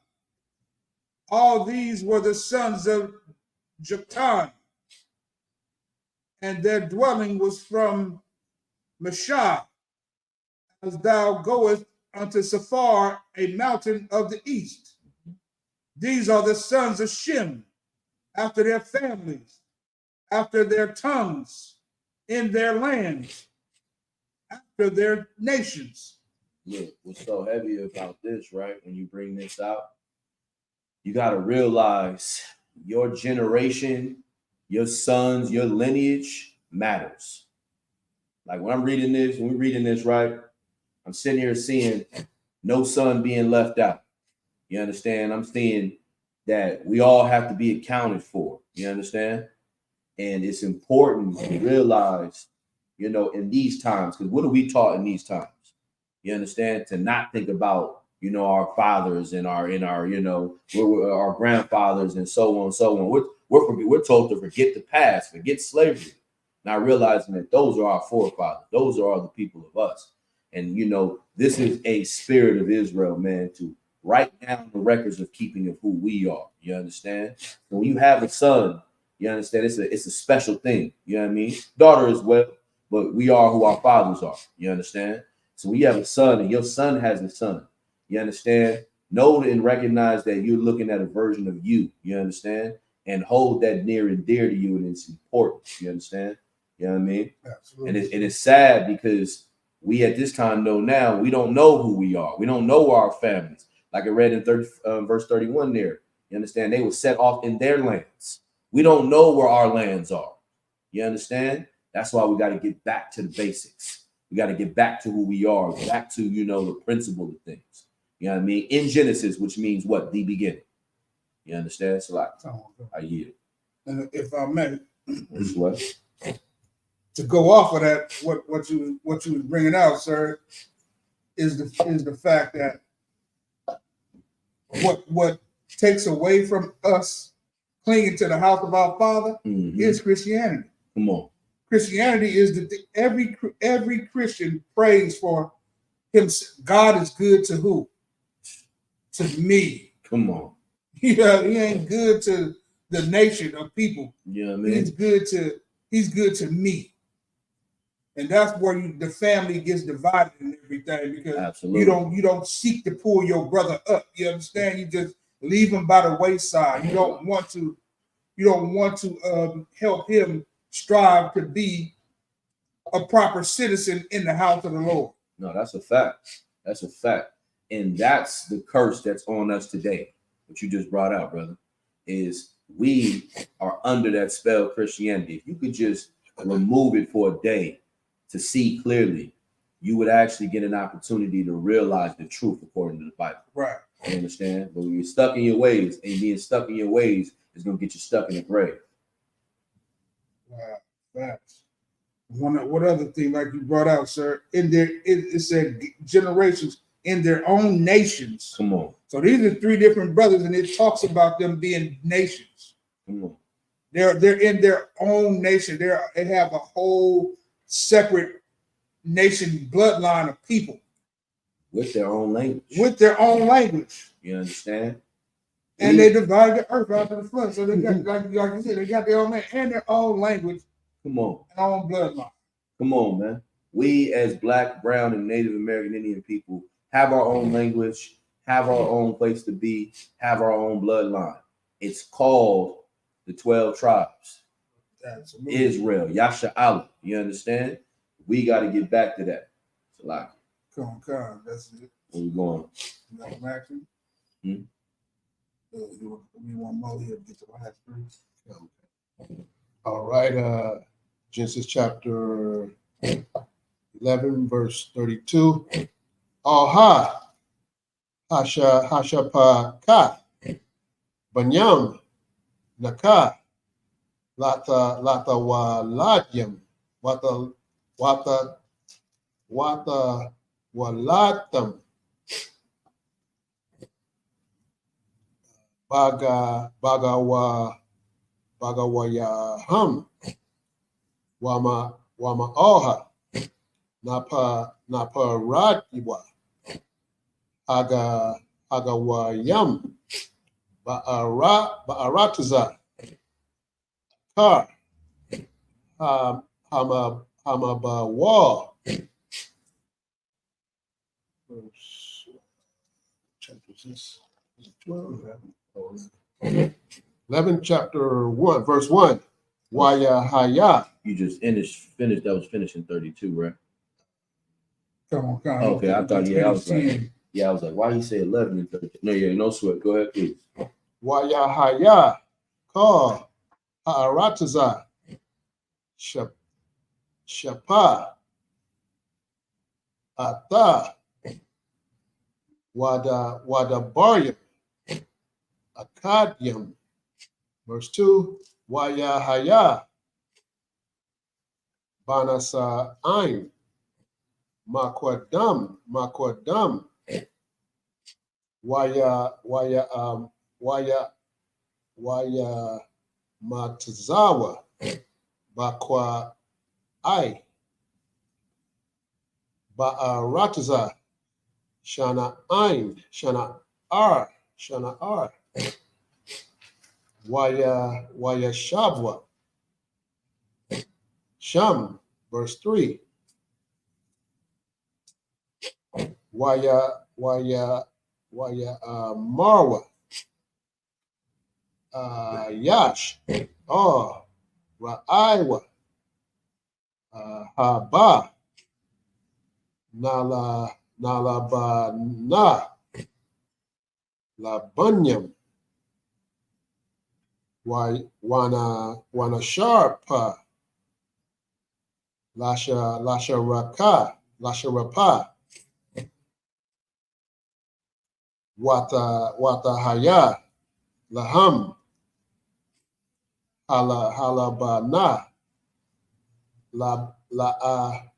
All these were the sons of Joktan, and their dwelling was from Meshah, as thou goest unto Sephar, a mountain of the east. These are the sons of Shem, after their families, after their tongues, in their lands, after their nations. Look, what's so heavy about this, right? When you bring this out, you got to realize your generation, your sons, your lineage matters. Like when we're reading this, right? I'm sitting here seeing no son being left out. You understand? I'm seeing that we all have to be accounted for. You understand? And it's important to realize, in these times, because what are we taught in these times? You understand? To not think about, our fathers and our grandfathers and so on and so on. We're told to forget the past, forget slavery, not realizing that those are our forefathers. Those are all the people of us. And, this is a spirit of Israel, man, to write down the records of keeping of who we are. You understand? So when you have a son, you understand it's a special thing. You know what I mean? Daughter as well, but we are who our fathers are. You understand? So when you have a son and your son has a son, you understand? Know and recognize that you're looking at a version of you. You understand? And hold that near and dear to you, and it's important. You understand? You know what I mean? Absolutely. And it's sad because we at this time know now we don't know who we are. We don't know our families. Like I read in verse 31 there. You understand? They were set off in their lands. We don't know where our lands are. You understand? That's why we got to get back to the basics. We got to get back to who we are, back to, the principle of things. You know what I mean? In Genesis, which means what? The beginning. You understand? So I yield. And if I may, That's what? to go off of that, what you was bringing out, sir, is the fact that what takes away from us clinging to the house of our Father is Christianity. Come on. Christianity is that every Christian prays for him. God is good to who? To me. Come on. Yeah, he ain't good to the nation of people. Yeah, man. He's good to me. And that's where the family gets divided and everything, because Absolutely. you don't seek to pull your brother up. You understand? You just leave him by the wayside. You don't want to help him strive to be a proper citizen in the house of the Lord. No, that's a fact. That's a fact. And that's the curse that's on us today. What you just brought out, brother, is we are under that spell of Christianity. If you could just remove it for a day to see clearly, you would actually get an opportunity to realize the truth according to the Bible. Right. You understand? But when you're stuck in your ways, and being stuck in your ways is going to get you stuck in the grave. Wow, facts. What other thing, like you brought out, sir? It said generations in their own nations. Come on. So these are three different brothers, and it talks about them being nations. Come on. They're in their own nation. They have a whole separate nation bloodline of people with their own language. You understand? And they divide the earth after the flood. So they got, like you said, they got their own land and their own language. Come on. And their own bloodline. Come on, man. We as Black, Brown, and Native American Indian people have our own language, have our own place to be, have our own bloodline. It's called the 12 tribes. Absolutely. Israel, Yasha Allah. You understand? We got to get back to that. It's a lot. Come on, that's it. Where we going? You got some action? You want Mo here to get the last three? Okay. All right. Genesis chapter 11, verse 32. Aha. Hashapaka. Banyam. Naka. Lata waladyam. Wata walatam. Bagawayaham. Wama oha. Napa radiwa. Agawayam. Ba'aratuza. Kar. Hamabawa. Chapter 6. 11, chapter 1, verse 1. Waya haya. You just finished. That was finishing 32, right? Come on. Okay, I thought, I was like, why you say 11 and 32? No sweat. Go ahead, please. Waya haya. Ka ha'arataza. Shapa. Ata. Wada baryam. Akadyam. Verse 2. Waya haya. Banasa ain. Makwadam. Waya matazawa. Bakwa ai. Ba'arataza. Shana ain. R, Shana R. Waya Shabwa. Sham, verse 3. Waya Marwa. Yash. Oh, Ra'aiwa. Haba. Nala ba na. La Bunyam. Wana Sharpa. Lasha Rapa. Wata Haya. Laham. Halabana.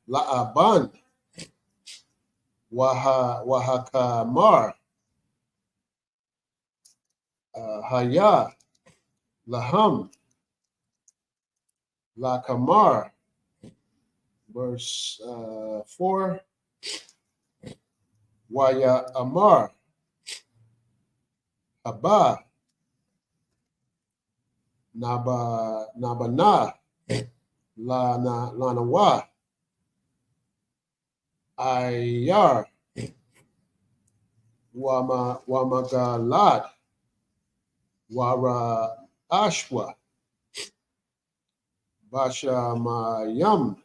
La'aban. Wahakamar. Haya. Laham. Lakamar. Verse 4. Waya Amar. Haba. Nabana. Lanawa. Ayar. Wamagalad. Wara Ashwa. Bashamayam.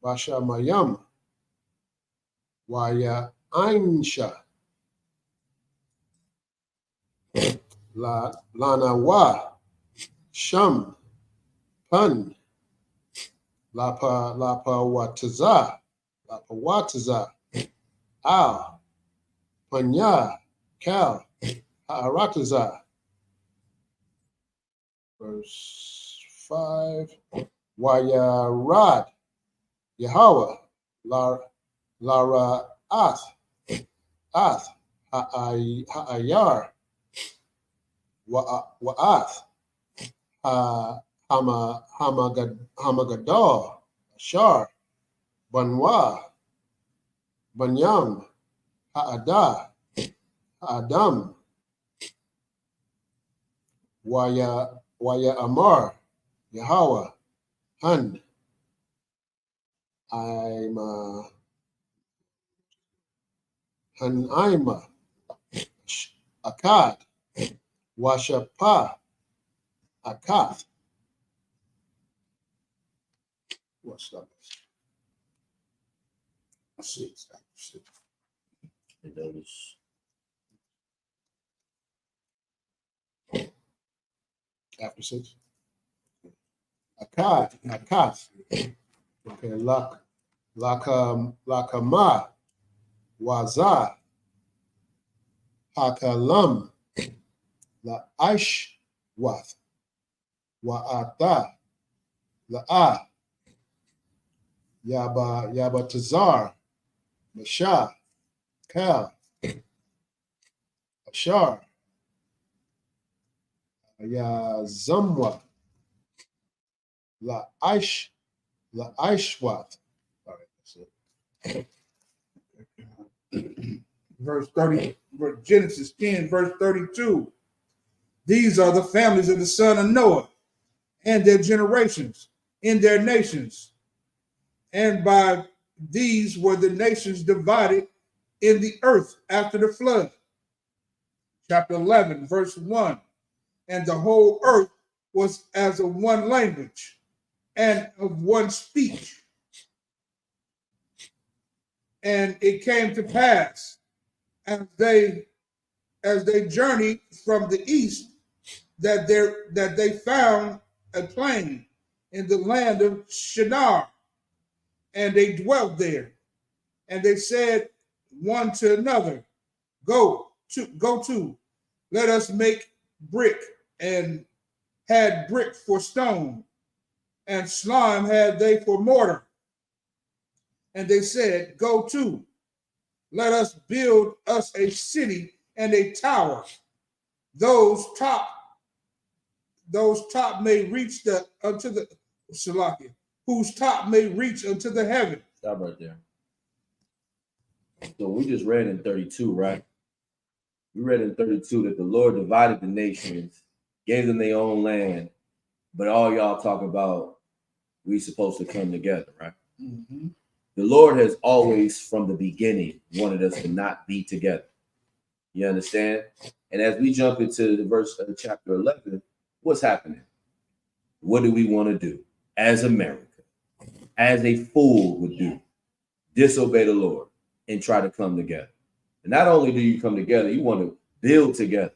Bashamayam. Waya Ainsha. Lanawa. Sham. Pan. Lapawataza. Al. Panya. Cal. Ha'arataza. Verse 5. Wayarad. Yahweh. Lara Ath. Ha'ayar. Wa'ath. Hamagadal. Ashar. Banwa. Banyam. Ha'adah. Ha'adam. Waya Amar. Yahweh. Han. Hanaima. Akkad. Washapa. Akath. What's that? 6. And notice After 6. Akkad. Akath. Okay. Lakama. Waza. Hakalam. La Aishwath. Wa'ata. La'a. Yabatazar. Masha. Kal. Ashar. Yazamwa. La Aishwath. All right, that's it. Verse 30, Genesis 10, verse 32. These are the families of the son of Noah and their generations in their nations. And by these were the nations divided in the earth after the flood. Chapter 11, verse 1. And the whole earth was as of one language and of one speech. And it came to pass as they journeyed from the east that they found a plain in the land of Shinar, and they dwelt there. And they said one to another, Go to, let us make brick, and had brick for stone, and slime had they for mortar. And they said, Go to, let us build us a city and a tower. Those top may reach unto the Shalakia, whose top may reach unto the heaven. stop right there. So we just read in 32, right? We read in 32 that the Lord divided the nations, gave them their own land, but all y'all talk about we supposed to come together, right? Mm-hmm. The Lord has always, from the beginning, wanted us to not be together. You understand? And as we jump into the verse of chapter 11, what's happening? What do we want to do as America, as a fool would do? Disobey the Lord and try to come together. And not only do you come together, you want to build together.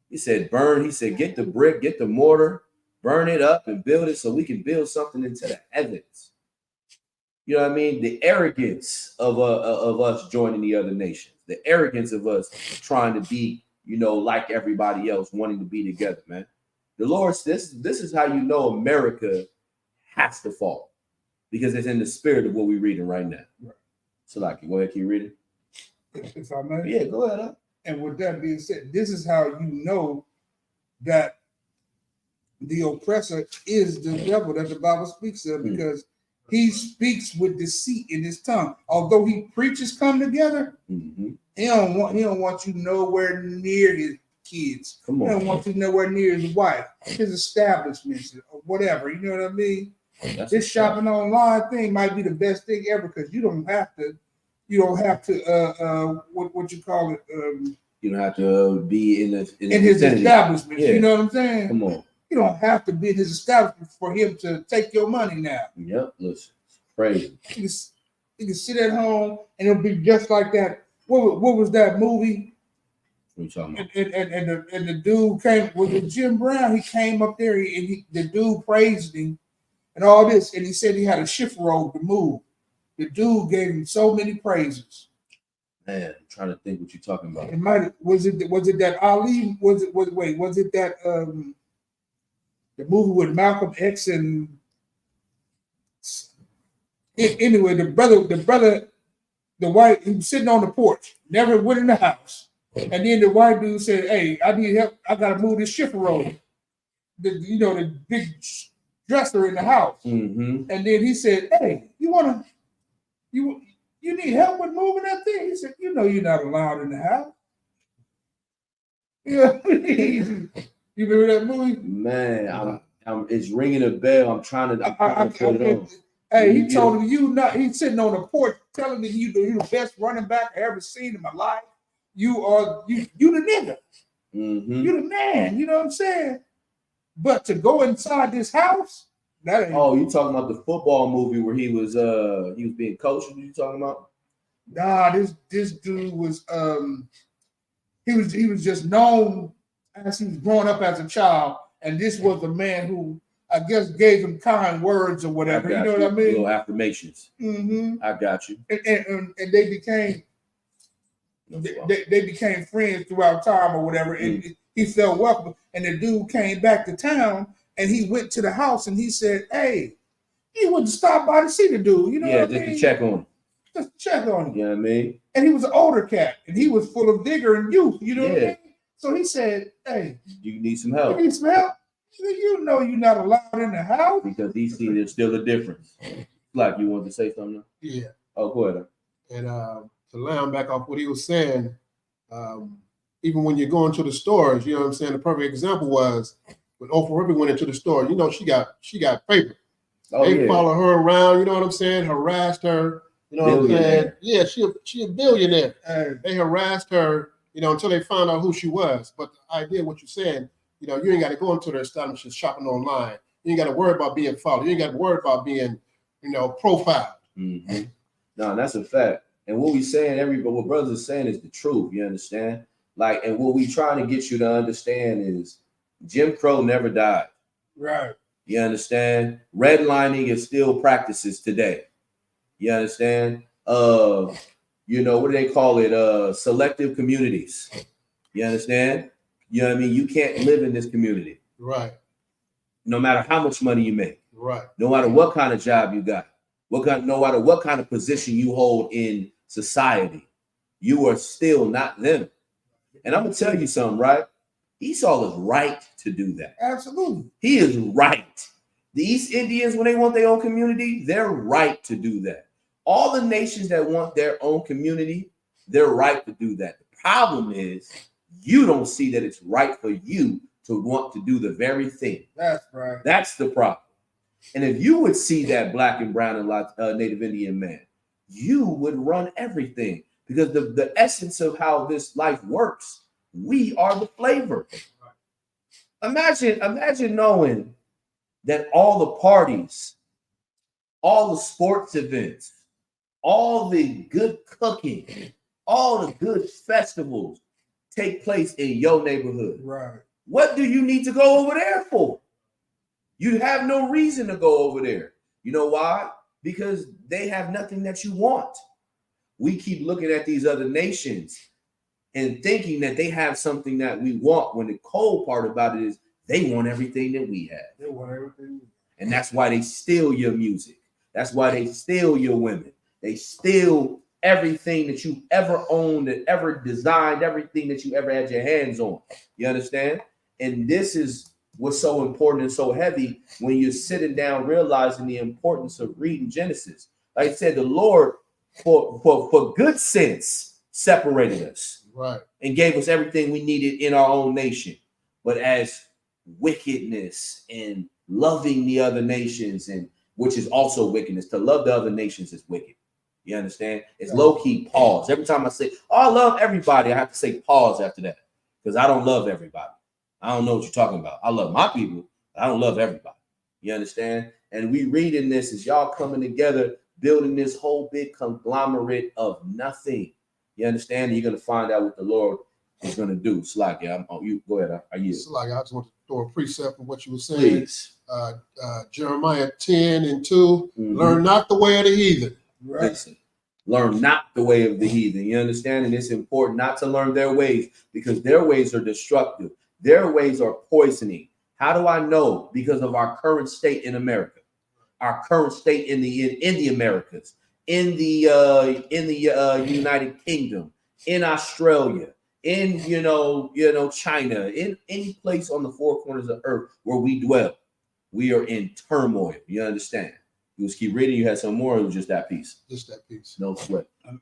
He said, burn. He said, get the brick, get the mortar, burn it up and build it so we can build something into the heavens. You know what I mean? The arrogance of us joining the other nations, the arrogance of us trying to be, like everybody else, wanting to be together, man. The Lord, this is how you know America has to fall, because it's in the spirit of what we're reading right now. Right. So, go ahead, keep reading. If I may. Yeah, go ahead. Huh? And with that being said, this is how you know that the oppressor is the devil that the Bible speaks of, because he speaks with deceit in his tongue. Although he preaches come together, he don't want you nowhere near his kids. Come on. He don't want you nowhere near his wife, his establishments, or whatever. You know what I mean? This shopping online thing might be the best thing ever, because you don't have to what you call it? You don't have to be in his establishment. Yeah. You know what I'm saying? Come on. You don't have to be in his establishment for him to take your money now. Yep, listen, it's crazy. You can sit at home and it'll be just like that. What was that movie? What you talking about? And the dude came, was it Jim Brown? He came up there and the dude praised him and all this, and he said he had a shift robe to move. The dude gave him so many praises. Man, I'm trying to think what you're talking about. Was it that Ali? Was it that the movie with Malcolm X and anyway, the white, he was sitting on the porch, never went in the house. And then the white dude said, "Hey, I need help. I gotta move this shift robe. The big dresser in the house." Mm-hmm. And then he said, "Hey, you need help with moving that thing?" He said, "You're not allowed in the house." Yeah. You remember that movie? Man, it's ringing a bell. I'm trying to put it on. Hey, he told him he's sitting on the porch telling him you're the best running back I ever seen in my life. You the nigga. Mm-hmm. You the man, you know what I'm saying? But to go inside this house, that ain't. Oh, you talking about the football movie where he was being coached? What you talking about? Nah, this dude was he was just known as he was growing up as a child, and this was the man who I guess gave him kind words or whatever. You know what I mean? Little affirmations. Mm-hmm. I got you. And they became they became friends throughout time or whatever. And he felt welcome. And the dude came back to town and he went to the house and he said, "Hey, he wouldn't stop by to see the dude. You know what I mean? Just to check on him. Just to check on him. You know what I mean? And he was an older cat and he was full of vigor and youth. You know what I mean? So he said, "Hey, you need some help. You need some help? You're not allowed in the house." Because he see there's still a difference. Like, you wanted to say something? Yeah. Oh, go ahead. And to line back off what he was saying, even when you're going to the stores, you know what I'm saying? The perfect example was when Oprah Winfrey went into the store. She got paper. They follow her around, you know what I'm saying? Harassed her, you know what I'm saying? Yeah, she a billionaire. They harassed her, until they found out who she was. But the idea, what you're saying, you ain't got to go into their establishment shopping online. You ain't got to worry about being followed. You ain't got to worry about being, profiled. Mm-hmm. No, that's a fact. And what we saying, what brothers are saying is the truth. You understand? And what we trying to get you to understand is Jim Crow never died. Right. You understand? Redlining is still practices today. You understand? What do they call it? Selective communities. You understand? You know what I mean? You can't live in this community. Right. No matter how much money you make. Right. No matter what kind of job you got. No matter what kind of position you hold in society. You are still not them. And I'm going to tell you something, right? Esau is right to do that. Absolutely. He is right. The East Indians, when they want their own community, they're right to do that. All the nations that want their own community, They're right to do that. The problem is you don't see that it's right for you to want to do the very thing. That's right. That's the problem. And if you would see that black and brown and Native Indian man, you would run everything, because the essence of how this life works, we are the flavor. Imagine knowing that all the parties, all the sports events, all the good cooking, all the good festivals take place in your neighborhood. Right. What do you need to go over there for? You have no reason to go over there. You know why? Because they have nothing that you want. We keep looking at these other nations and thinking that they have something that we want, when the cold part about it is they want everything that we have. They want everything. And that's why they steal your music. That's why they steal your women. They steal everything that you ever owned, that ever designed, everything that you ever had your hands on. You understand? And this is what's so important and so heavy when you're sitting down realizing the importance of reading Genesis. Like I said, the Lord, for good sense, separated us, Right. and gave us everything we needed in our own nation. But as wickedness and loving the other nations, and which is also wickedness, to love the other nations is wicked. You understand? It's low-key pause. Every time I say, oh, I love everybody, I have to say pause after that, because I don't love everybody. I don't know what you're talking about. I love my people, but I don't love everybody. You understand? And we reading this as y'all coming together, building this whole big conglomerate of nothing. You understand? And you're going to find out what the Lord is going to do. It's like, yeah, you go ahead. Are you? It's like, I just want to throw a precept of what you were saying. Please. Jeremiah 10:2. Learn not the way of the heathen. Right. Listen, learn not the way of the heathen. You understand? And it's important not to learn their ways, because their ways are destructive. Their ways are poisoning. How do I know? Because of our current state in America, our current state in the Americas, in the United Kingdom, in Australia, in China, in any place on the four corners of earth where we dwell. We are in turmoil. You understand? You just keep reading. You had some more, or it was just that piece? Just that piece. No sweat. And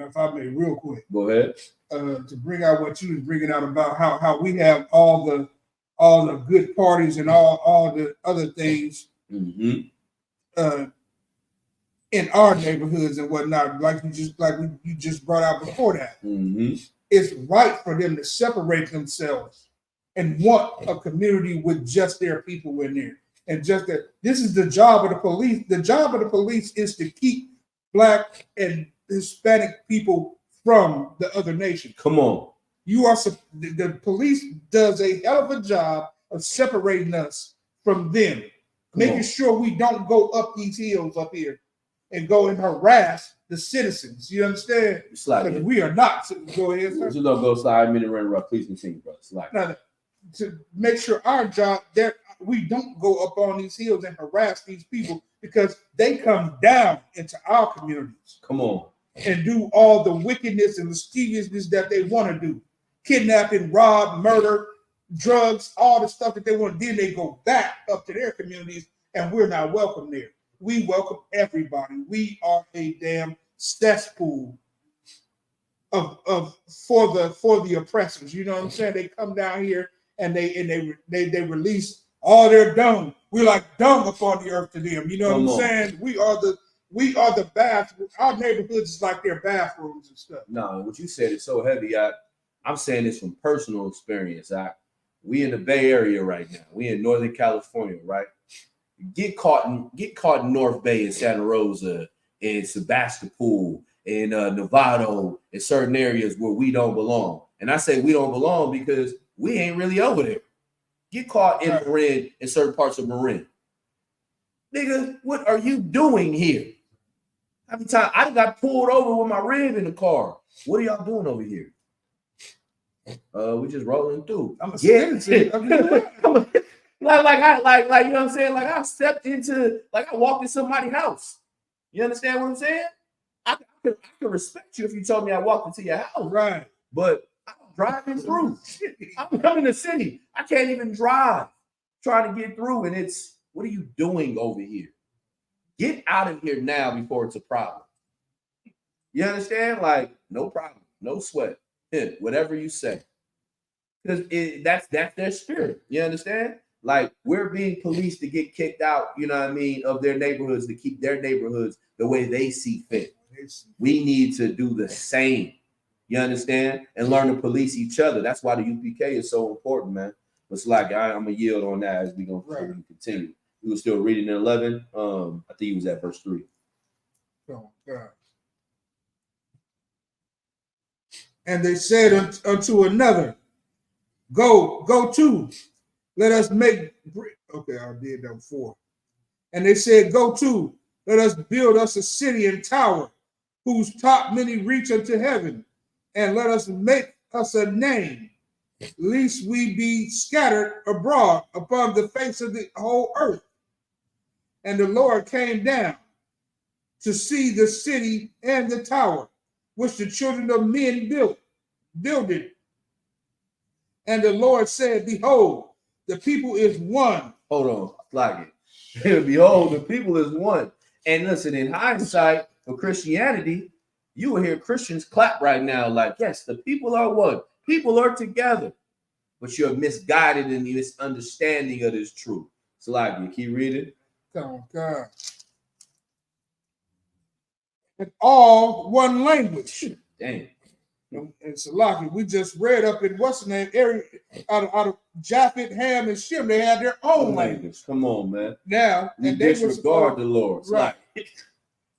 if I may, real quick, Go ahead. to bring out what you was bringing out about how we have all the good parties and all the other things in our neighborhoods and whatnot, like you just brought out before that. It's right for them to separate themselves and want a community with just their people in there. And just that, this is the job of the police. The job of the police is to keep Black and Hispanic people from the other nation. Come on. The police does a hell of a job of separating us from them, making sure we don't go up these hills up here and go and harass the citizens. You understand? It's like we are not. So go ahead, sir. You don't go slide me to run around. Please continue, brother. It's like to make sure our job there, we don't go up on these hills and harass these people, because they come down into our communities. Come on. And do all the wickedness and mischievousness that they want to do. Kidnapping, rob, murder, drugs, all the stuff that they want to do. Then they go back up to their communities, and we're not welcome there. We welcome everybody. We are a damn cesspool for the oppressors. You know what I'm saying? They come down here and they release all their dung. We're like dung upon the earth to them. You know what I'm saying? We are the bath. Our neighborhoods is like their bathrooms and stuff. No, what you said is so heavy. I'm saying this from personal experience. We in the Bay Area right now. We in Northern California, right? Get caught in North Bay in Santa Rosa, in Sebastopol, in Novato, in certain areas where we don't belong. And I say we don't belong because we ain't really over there. Get caught in Marin, in certain parts of Marin. Nigga, what are you doing here? How many times I got pulled over with my rib in the car? What are y'all doing over here? We just rolling through. I'm a citizen. like you know what I'm saying? Like I stepped into, like I walked in somebody's house. You understand what I'm saying? I could respect you if you told me I walked into your house. Right. But I'm driving through. I'm in the city. I can't even drive. Trying to get through, and it's, what are you doing over here? Get out of here now before it's a problem. You understand? Like, no problem, no sweat. Whatever you say. Because that's their spirit. You understand? Like, we're being policed to get kicked out, you know what I mean, of their neighborhoods, to keep their neighborhoods the way they see fit. We need to do the same. You understand? And learn to police each other. That's why the UPK is so important, man. It's like I'm gonna yield on that as we gonna continue. We were still reading in 11. I think he was at verse 3. Oh, God. And they said unto another, Go to, let us make. Okay, I did that before. And they said, Go to, let us build us a city and tower, whose top many reach unto heaven, and let us make us a name, lest we be scattered abroad upon the face of the whole earth. And the Lord came down to see the city and the tower, which the children of men builded. And the Lord said, Behold, the people is one. Hold on, like it. Behold, the people is one. And listen, in hindsight for Christianity, you will hear Christians clap right now, like, yes, the people are one. People are together. But you're misguided in the misunderstanding of this truth. So, like, you keep reading. Oh, God. And all one language. Damn. And Salaki, we just read up in what's the name area out of Japheth, Ham, and Shem. They had their own language. Come on, man. Now, we and they disregard the Lord, right?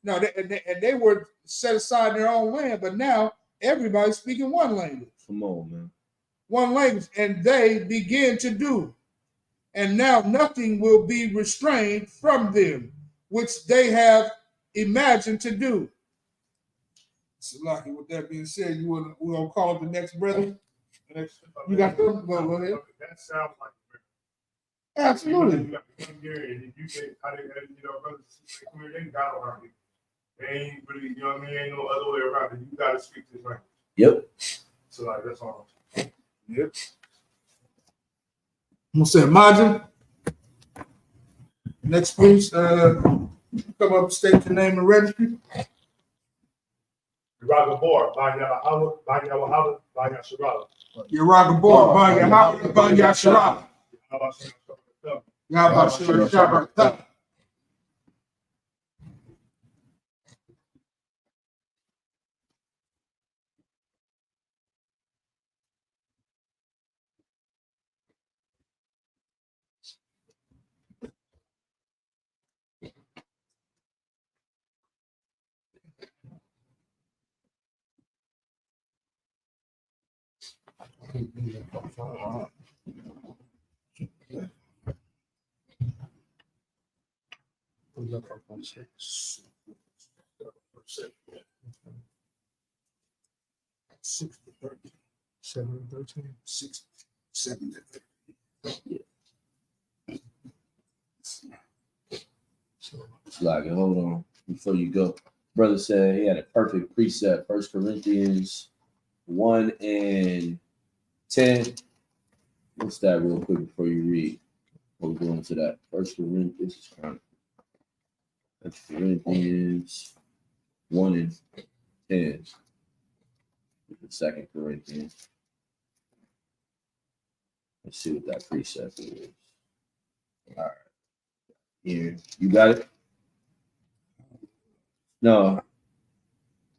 No, they were set aside in their own land, but now everybody's speaking one language. Come on, man. One language, and they begin to do, and now nothing will be restrained from them, which they have imagined to do. So, Lucky, with that being said, we're gonna call up the next brother. You got to go ahead. That sounds like absolutely. You got to come here and you say, how they, you know, brothers come here, they got around it. They ain't really, you know what I mean? Ain't no other way around it. You got to speak this language. Yep. So, like, that's all. Yep. I'm gonna say, Majin. Next, please. Come up, state your name and registry. Yeragabor, Banya Shirala. Yeragabor, Banya Shirala. Yabashir. Like, hold on before you go. Brother said he had a perfect precept. 1 Corinthians 1 and 10. What's that real quick before you read? We'll go into that. 1 Corinthians 1 and 10. 2 Corinthians. Let's see what that precept is. All right. Here. You got it? No.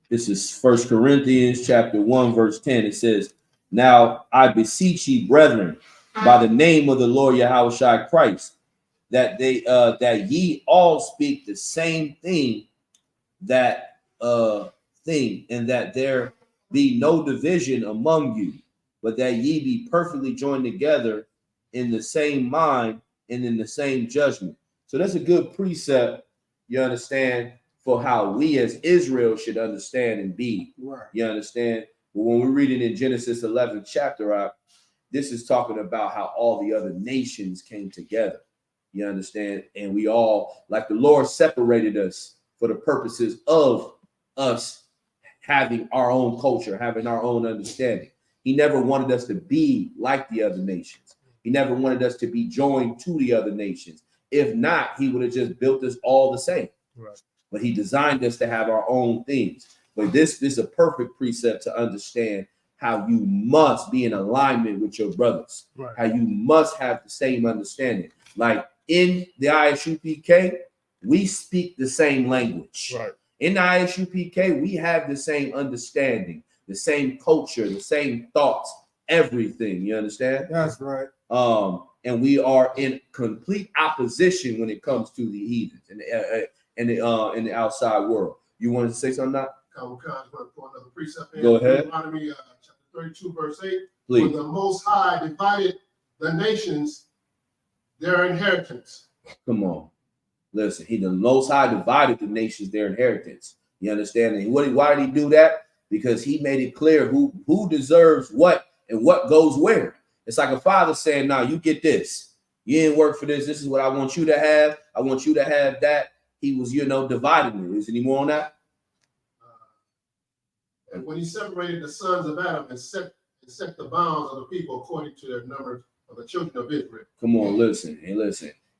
This is 1 Corinthians chapter 1, verse 10. It says, Now I beseech ye, brethren, by the name of the Lord Yahushua Christ, that ye all speak the same thing, and that there be no division among you, but that ye be perfectly joined together in the same mind and in the same judgment. So that's a good precept, you understand, for how we as Israel should understand and be. Right. You understand? But when we're reading in Genesis 11th chapter, this is talking about how all the other nations came together. You understand? And we all, like the Lord separated us for the purposes of us having our own culture, having our own understanding. He never wanted us to be like the other nations. He never wanted us to be joined to the other nations. If not, he would have just built us all the same. Right. But he designed us to have our own things. But this is a perfect precept to understand how you must be in alignment with your brothers, Right. how you must have the same understanding. Like in the ISUPK, we speak the same language. Right. In the ISUPK, we have the same understanding, the same culture, the same thoughts, everything. You understand? That's right. And we are in complete opposition when it comes to the heathens and the outside world. You wanted to say something now? For another precept. Go ahead. Deuteronomy chapter 32, verse 8. Please. When the Most High divided the nations, their inheritance. Come on. Listen, the Most High divided the nations their inheritance. You understand? And why did he do that? Because he made it clear who deserves what and what goes where. It's like a father saying, "Now you get this. You didn't work for this. This is what I want you to have. I want you to have that." He was, dividing it. Is any more on that? And when he separated the sons of Adam and set the bounds of the people according to their numbers of the children of Israel. Come on, listen.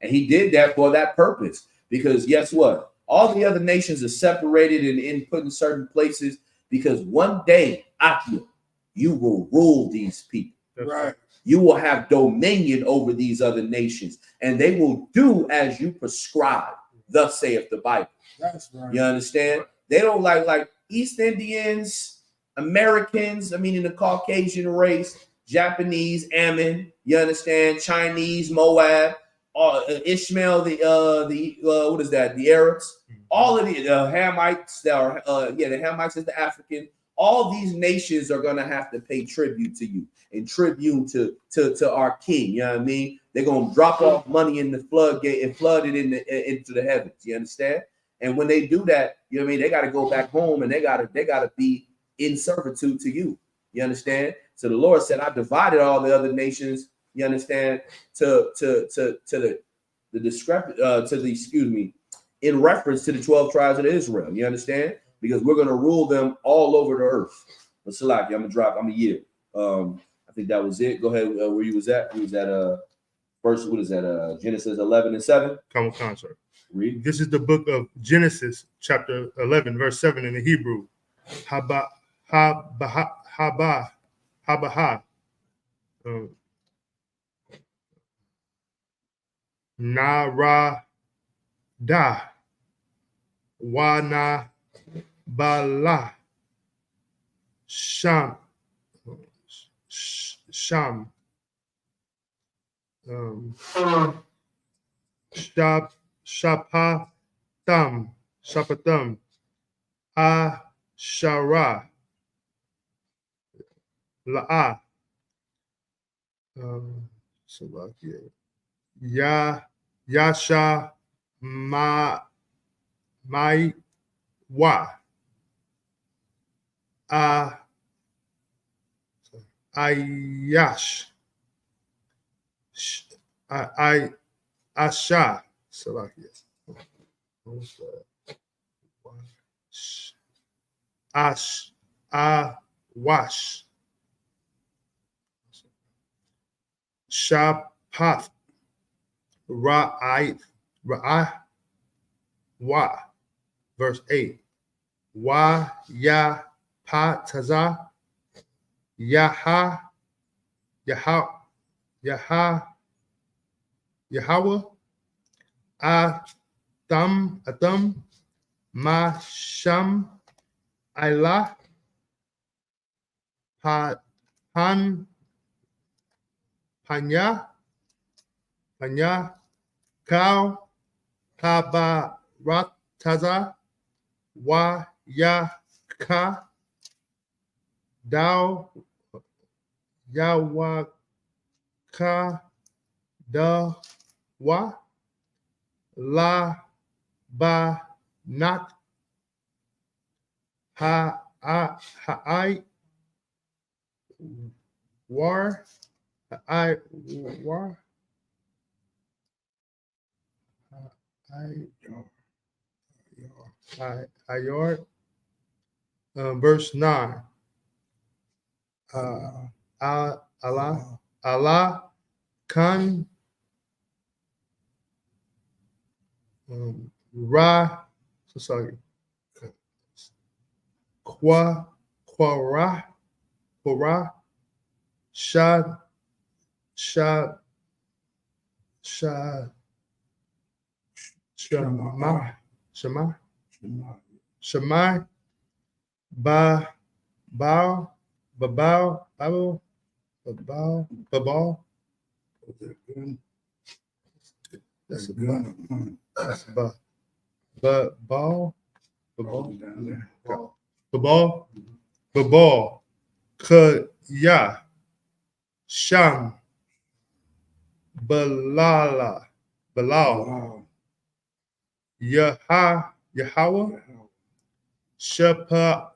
And he did that for that purpose. Because guess what? All the other nations are separated and put in certain places because one day, Akia, you will rule these people. That's right. You will have dominion over these other nations, and they will do as you prescribe. Thus saith the Bible. That's right. You understand? They don't like East Indians, Americans, in the Caucasian race, Japanese, Ammon, you understand? Chinese, Moab, Ishmael, what is that? The Arabs, all of the Hamites that are, the Hamites is the African. All these nations are gonna have to pay tribute to you and tribute to our king. You know what I mean? They're gonna drop off money in the floodgate and flood it into the heavens. You understand? And when they do that, you know what I mean? They got to go back home and they gotta be in servitude to you. You understand? So the Lord said, I divided all the other nations. You understand? In reference to the 12 tribes of Israel. You understand? Because we're going to rule them all over the earth. But Salaki, I'm a year. I think that was it. Go ahead. Where you was at? You was at first, what is that? Genesis 11:7. Come on, sir. Read. This is the book of Genesis, chapter 11, verse 7 in the Hebrew. Haba, Narada, Wana, Bala, Sham, Shapatam, Ashara, La'a, Yasha, Mai, Wa, Ayash, Asha, Salakia. Wash, Shapath, Ra'ai, Wa, verse 8. Wa ya pataza, Yahweh, Adam, Masham, Ilah, Panya, Kau, Kabarataza, Wa Yaka, Dao, Yawaka, Da, Wa, La, Ba, Not, I, War, verse 9. Allah Khan Ra, sorry, Quara, Shad, Shad, Shad, Shema, Shemai, Ba, Bao, Babao, Babel, Babal. That's a Gun. That's Ba, Ball, Down there. Babal, Kaya, Sham, Balal, Wow. Yahweh, Shapa,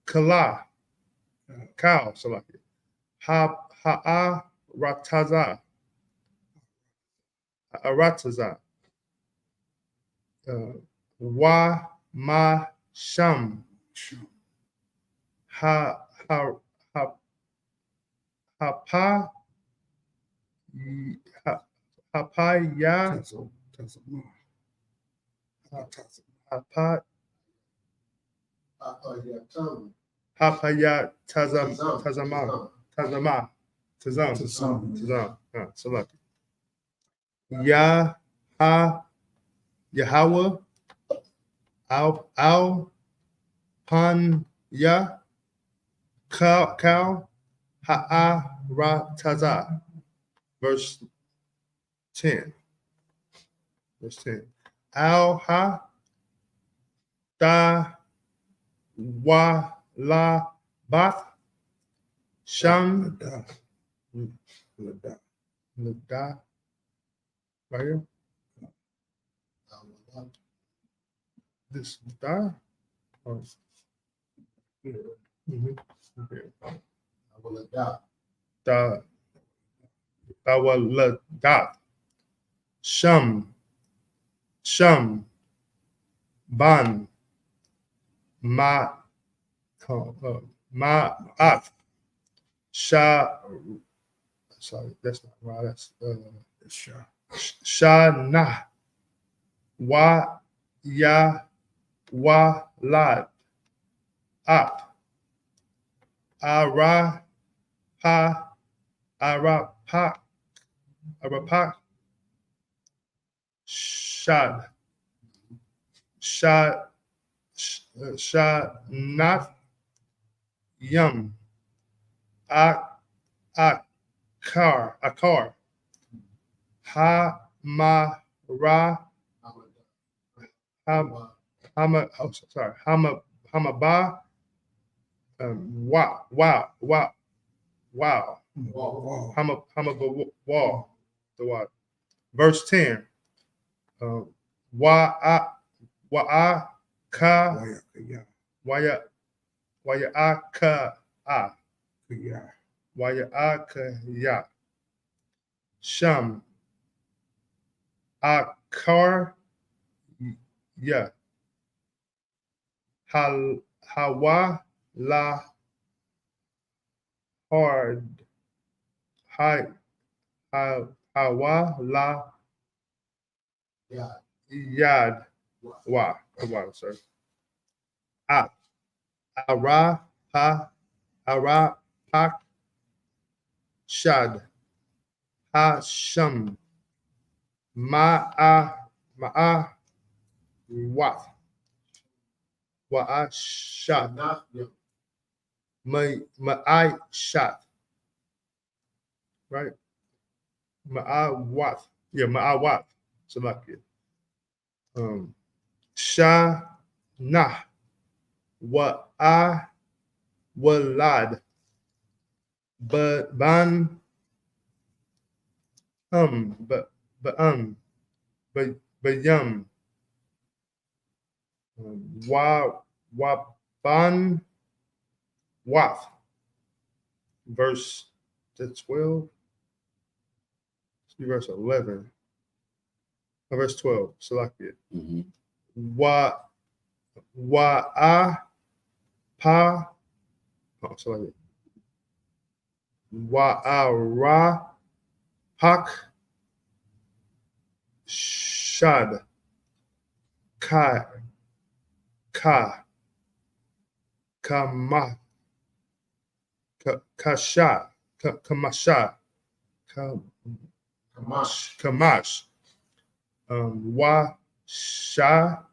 Kala, Kal, Salaki, Rataza, Arataza, Wa Ma Sham, Ha Pa Hapaya Tassel. Hapa Hapaya Tazama Salaki. Yahweh Al Pan Ya Kal Ha'arataza. Verse 10. Al Ha Da Wa La Bath Sham Da right here. This Da. Oh. Mhm. Okay. Da Sham Ban Ma'at sorry, that's not right. That's Shana Lad Ap Arapak Shadnath Yum Akar Hamara Hamaba wow Hamaba the what verse 10 Wa'aka Wayaka Wayaka Sham Akar Ya Hawa La Hard Hawa La Yad Wa sorry Ara Pak Shad Hasham Ma'a Wa'ashat Ma'aishat right Ma'awat Ma'awat Salaki Shana Walad Ban Bayam Waban Wath verse 12 verse 11 verse 12 Salakia Wa Pa Salakia Wa'ara Pak Shad Ka Kama, Kasha, Kamasha, Kamash, Washa,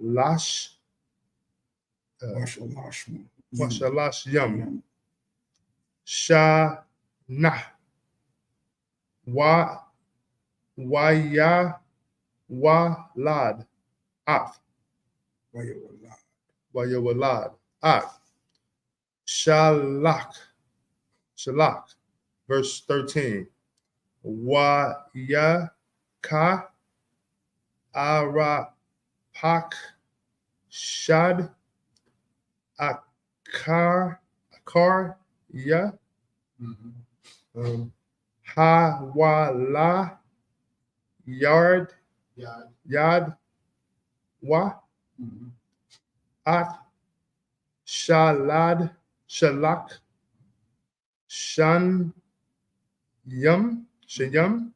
Lash, Washalash Yum, Sha, Nah, Waya, Walad, Ak, Wayawalad, Ak, Shalak, verse 13. Wayaka, Arapak, Shad, Akar, Ya, Hawala, Yard, Yad, Wa, At, Shalad, Shalak, Shan, Yum, Shayum,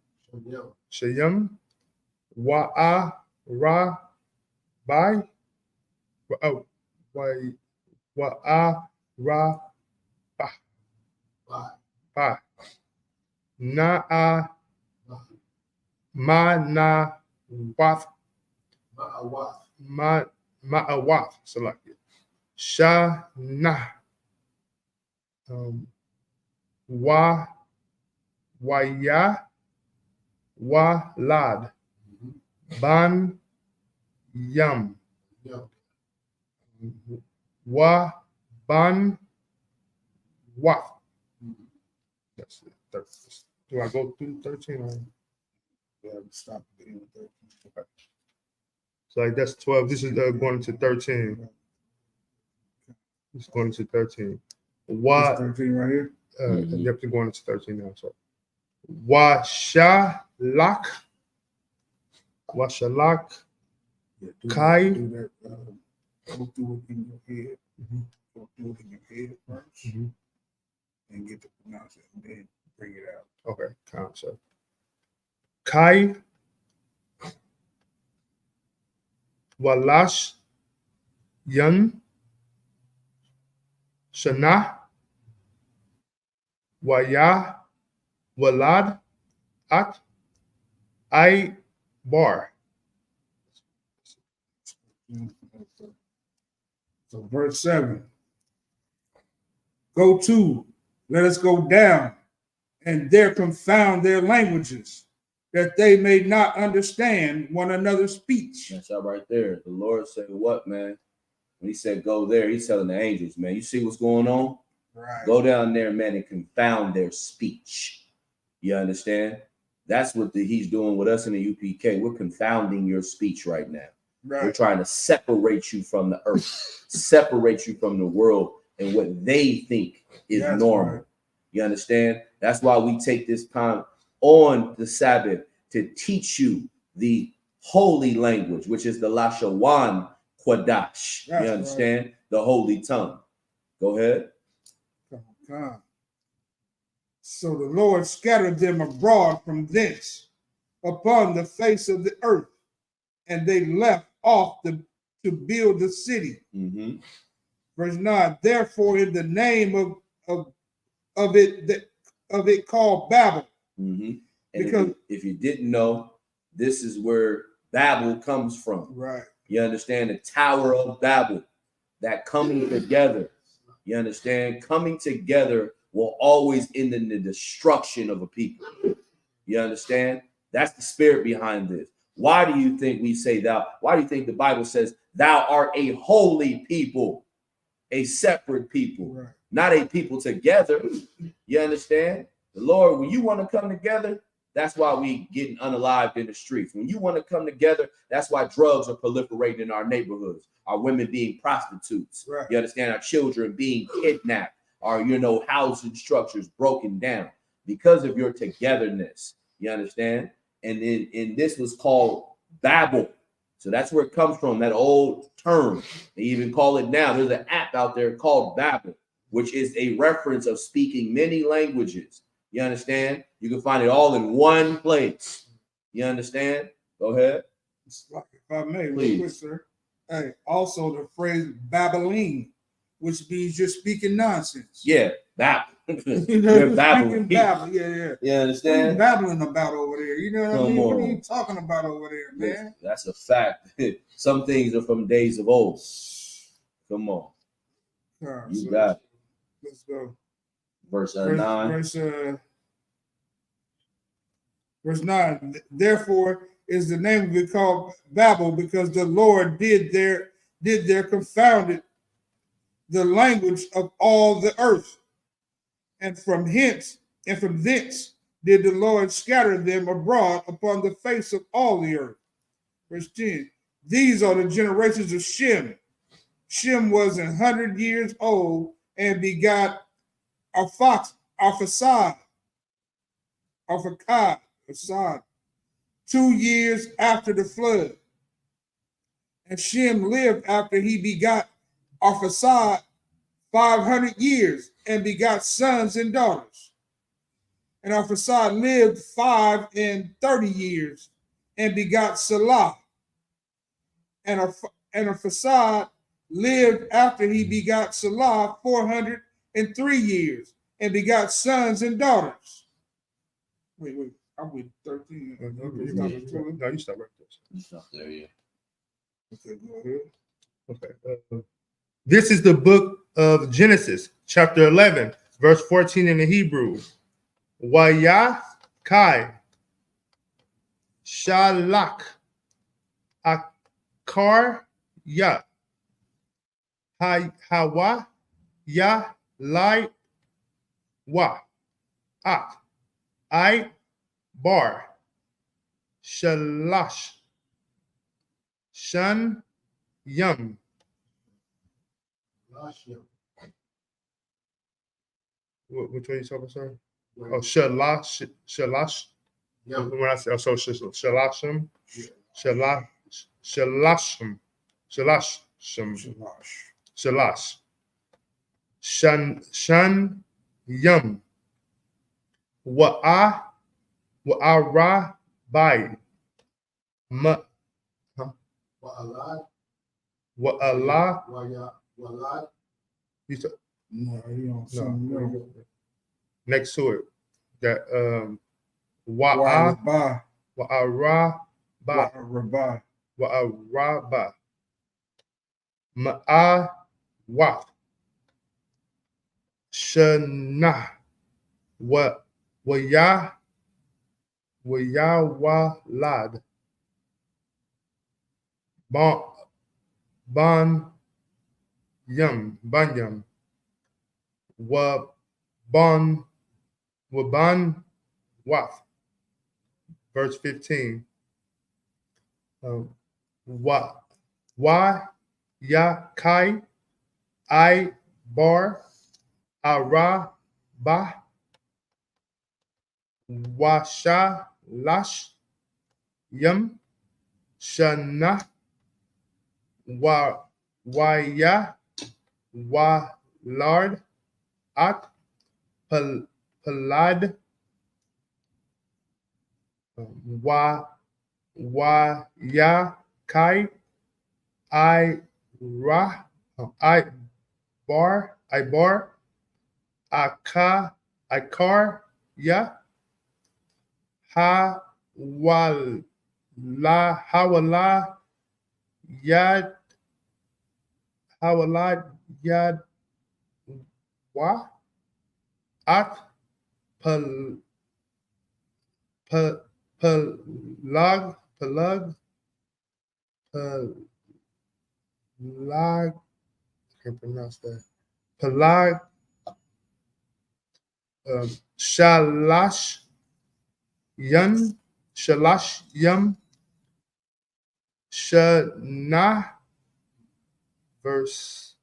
Wa'a, Ra, Bai, Wa'a, Ra, Ba, Na'a, Ma, Na, Wath, Ma'awath, select it. Sha, Na, Wa, Waya, Wa, Lad, Ban, Yum, Wa, Ban, Wath. That's it. Do I go through 13 or stop at the end of 13? Okay. So like that's 12. This is going to 13. It's going to 13. What? 13 right here. Yep, they're going into 13 now. So, Washalak, Kai. Go through it in your head. Go through it in your head first, and get to pronounce it, and then bring it out. Okay, concept. Kai, Walash, Yun, Shana, Waya, Walad, At, I, Bar. So verse 7. Go to, let us go down, and there confound their languages, that they may not understand one another's speech. That's all right there. The Lord said, what, man? When he said go there, he's telling the angels, man, you see what's going on? Right. Go down there, man, and confound their speech. You understand? That's what he's doing with us in the UPK. We're confounding your speech right now. Right. We're trying to separate you from the earth, separate you from the world and what they think is normal. Right. You understand? That's why we take this time on the Sabbath to teach you the holy language, which is the Lashawan Quadash. You understand? Right. The holy tongue. Go ahead. God. So the Lord scattered them abroad from thence upon the face of the earth, and they left off to build the city. Verse 9. Therefore, in the name of it called Babel. And because if you didn't know, this is where Babel comes from. Right. You understand? The Tower of Babel, that coming together. You understand? Coming together will always end in the destruction of a people. You understand? That's the spirit behind this. Why do you think we say thou? Why do you think the Bible says thou art a holy people, a separate people, right, not a people together? You understand? The Lord, when you want to come together, that's why we getting unalived in the streets. When you want to come together, that's why drugs are proliferating in our neighborhoods. Our women being prostitutes. Right. You understand? Our children being kidnapped. Our, housing structures broken down because of your togetherness. You understand? And this was called Babel. So that's where it comes from, that old term. They even call it now. There's an app out there called Babel, which is a reference of speaking many languages. You understand? You can find it all in one place. You understand? Go ahead. If I may, real quick, sir. Hey, also the phrase Babylon which means you're speaking nonsense. Yeah, babble. You know, You're you're babbling. speaking babble. Yeah, yeah. You What are you understand? babbling about over there? You know what I Come mean? What are on. you talking about over there, man? Listen, that's a fact. Some things are from days of old. Come on. All right, You so got it. let's go. Verse 9. Verse 9. Therefore is the name of it called Babel, because the Lord did there confounded the language of all the earth. And from thence did the Lord scatter them abroad upon the face of all the earth. Verse 10. These are the generations of Shem. Shem was 100 years old and begot Arphaxad, 2 years after the flood. And Shem lived after he begot Arphaxad 500 years and begot sons and daughters. And Arphaxad lived 530 years and begot Salah. And Arphaxad lived after he begot Salah 403 years and begot sons and daughters. Wait, I'm with 13. No, you stop right there. You stop there, yeah. Okay, go ahead. Okay. This is the book of Genesis, chapter 11, verse 14 in the Hebrew. Waya kai shalak akar ya hawa ya lai wa ak I bar shalash shan yum. Which one you talking, sir? Oh, shalash. Yeah. When I say shalashim, shalashim, shalash, shan yum. Wa'ara bai. Wa'ala. You said No, you don't. no. Next to it, that Wa'araba. wa'araba, wa'araba, ma'awaf, shana, wa'yawalad, banyam, waban waf. Verse 15. Wa ya kai I bar ara ba washa lash yam shana ya wa lard at palad ya kai I bar akar ya hawala yad wa at Pelag, I can't pronounce that. Pelag, Shalash Yum, Shana, verse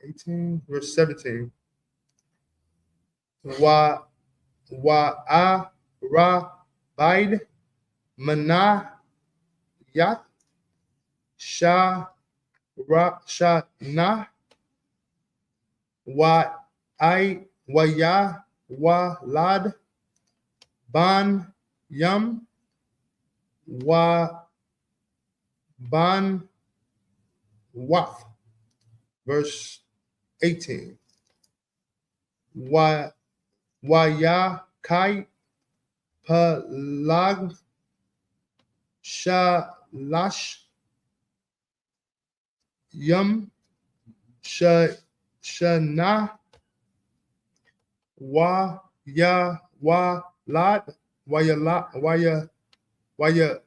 18, verse 17. Wa'arabide, Manayat, Shana, Wa'yawalad, Ban Yum, Ban Waf. Verse 18. Wayakai Palag Shalash Yum Shana Walad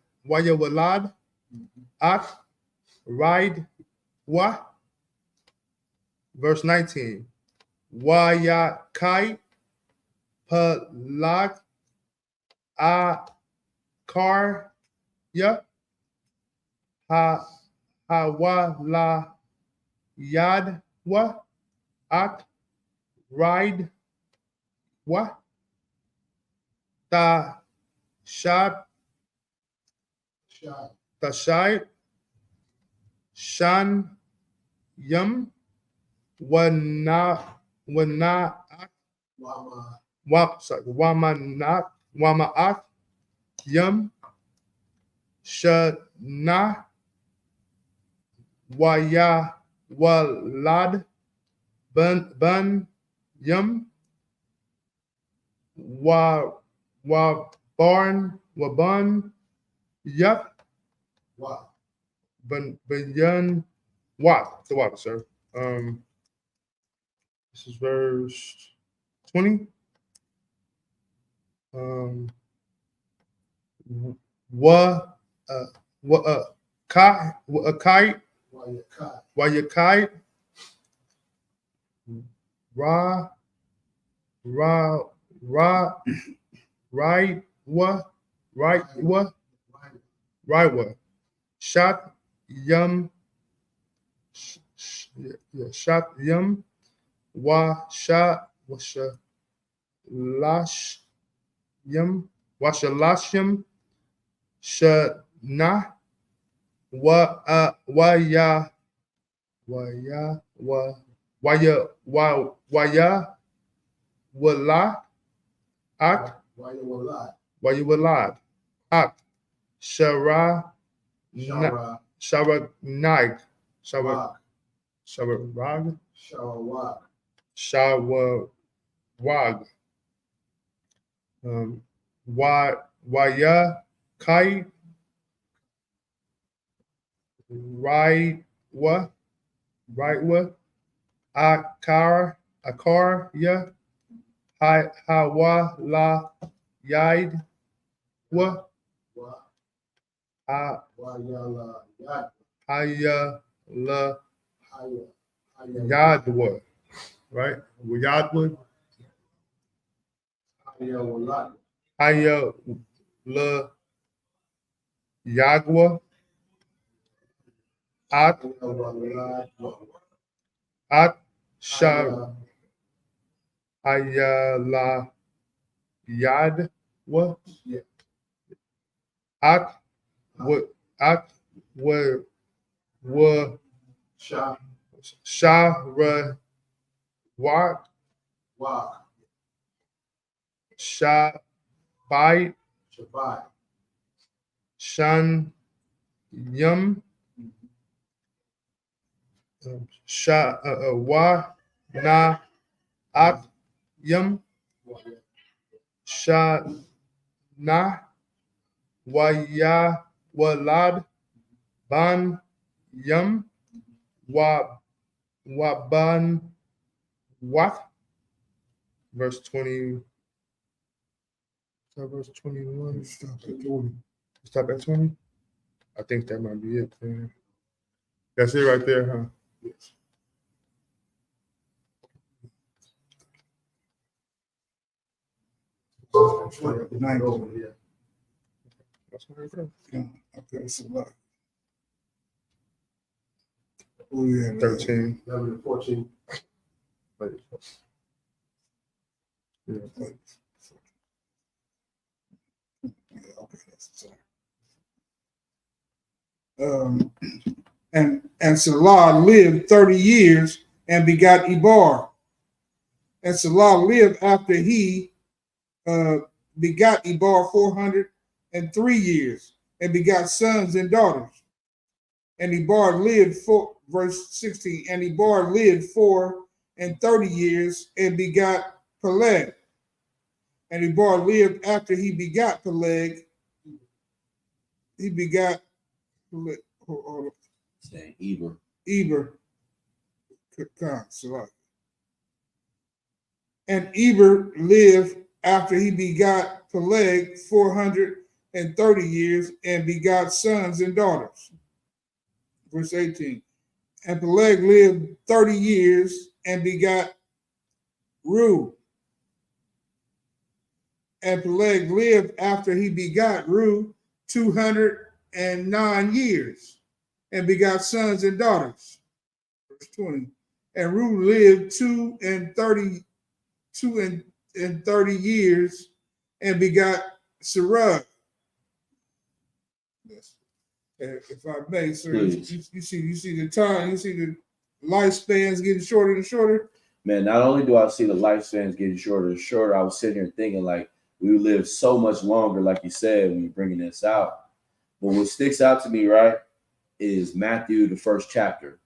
Walad Ak Ride Wa. Verse 19. Wayakai Palag Akar Ya Hawala Yad Wa Ak Ride Wa Ta Shad Tashai Shan Yum Wana Wama Yum Shana Waya Walad Bun Yum Barn Yup Bunyan Wat the water, sir. This is verse 20. Kai Wayakai Ra Right Shot Yum Shot Yum Washa Lash Yum Washalashim Shana Waya Wala Ak Wayawalad Ak Shara Nag Shawarag Shawawag Waya Kai Right Wa Akar Ya Hawa La Yaid Wa Haya La Yadwa, right? Yadwa Haya La Yagwa At Shah Haya La Yadwa At wa Shara Wak Shabai Shan Yum Wa Na At Yum Sha Na Waya Walad Ban Yum Waban Wat. Verse 20. Verse 21. Stop at 20. I think that might be it. Man. That's it right there, huh? Yes. That's right there. Okay, so what? Oh, yeah. 13. 11 and 14. Yeah. And Salah lived 30 years and begot Ebar. And Salah lived after he begot Ebar 403 years and begot sons and daughters. And Ebar lived for verse 16. And Ebar lived years and begot Peleg. And Eber lived after he begot Peleg. He begot Peleg. Hold on. Saying Eber. And Eber lived after he begot Peleg 430 years and begot sons and daughters. Verse 18. And Peleg lived 30 years and begot Reu. And Peleg lived after he begot Reu 209 years and begot sons and daughters. Verse 20. And Reu lived 230 years and begot Serug. If I may, sir, you see the time, you see the lifespans getting shorter and shorter. Man, not only do I see the lifespans getting shorter and shorter, I was sitting here thinking like we live so much longer, like you said, when you're bringing this out. But what sticks out to me, right, is Matthew, the first chapter.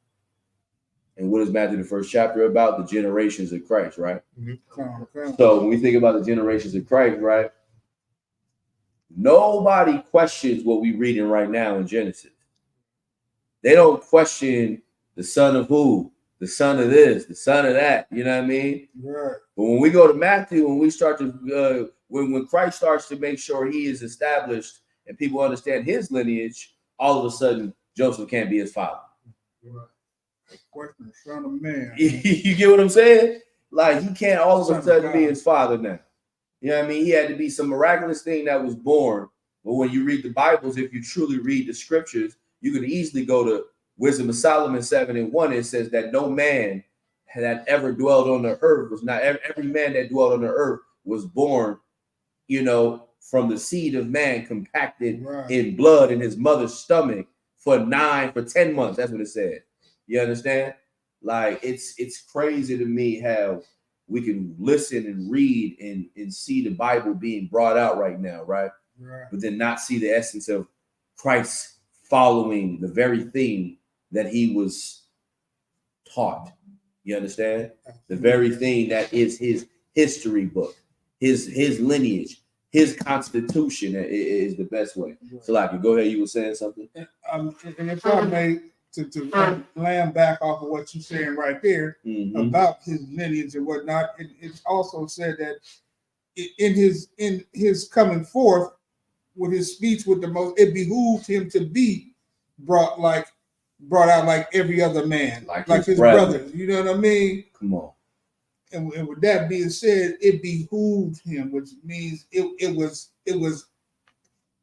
And what is Matthew, the first chapter about? The generations of Christ, right? Okay. So when we think about the generations of Christ, right, nobody questions what we're reading right now in Genesis. They don't question the son of who, the son of this, the son of that. You know what I mean? Right. But when we go to Matthew, when we start to, when Christ starts to make sure he is established and people understand his lineage, all of a sudden Joseph can't be his father. Right. Question, son of man. You get what I'm saying? Like he can't all of a Son sudden of be God. his father now. You know what I mean? He had to be some miraculous thing that was born. But when you read the Bibles, if you truly read the scriptures, you can easily go to Wisdom of Solomon 7:1. It says that no man that ever dwelled on the earth was not every man that dwelled on the earth was born, you know, from the seed of man compacted Right. in blood in his mother's stomach for 10 months. That's what it said. You understand? Like it's crazy to me how we can listen and read and see the Bible being brought out right now, right? Right. But then not see the essence of Christ following the very thing that he was taught. You understand? The very thing that is his history book, his lineage, his constitution is the best way. So like, go ahead, you were saying something? And if I may, to land back off of what you're saying right there about his lineage and whatnot, it's also said that in his coming forth with his speech with the most, it behooved him to be brought out like every other man, like his brothers. You know what I mean? Come on. And with that being said, it behooved him, which means it was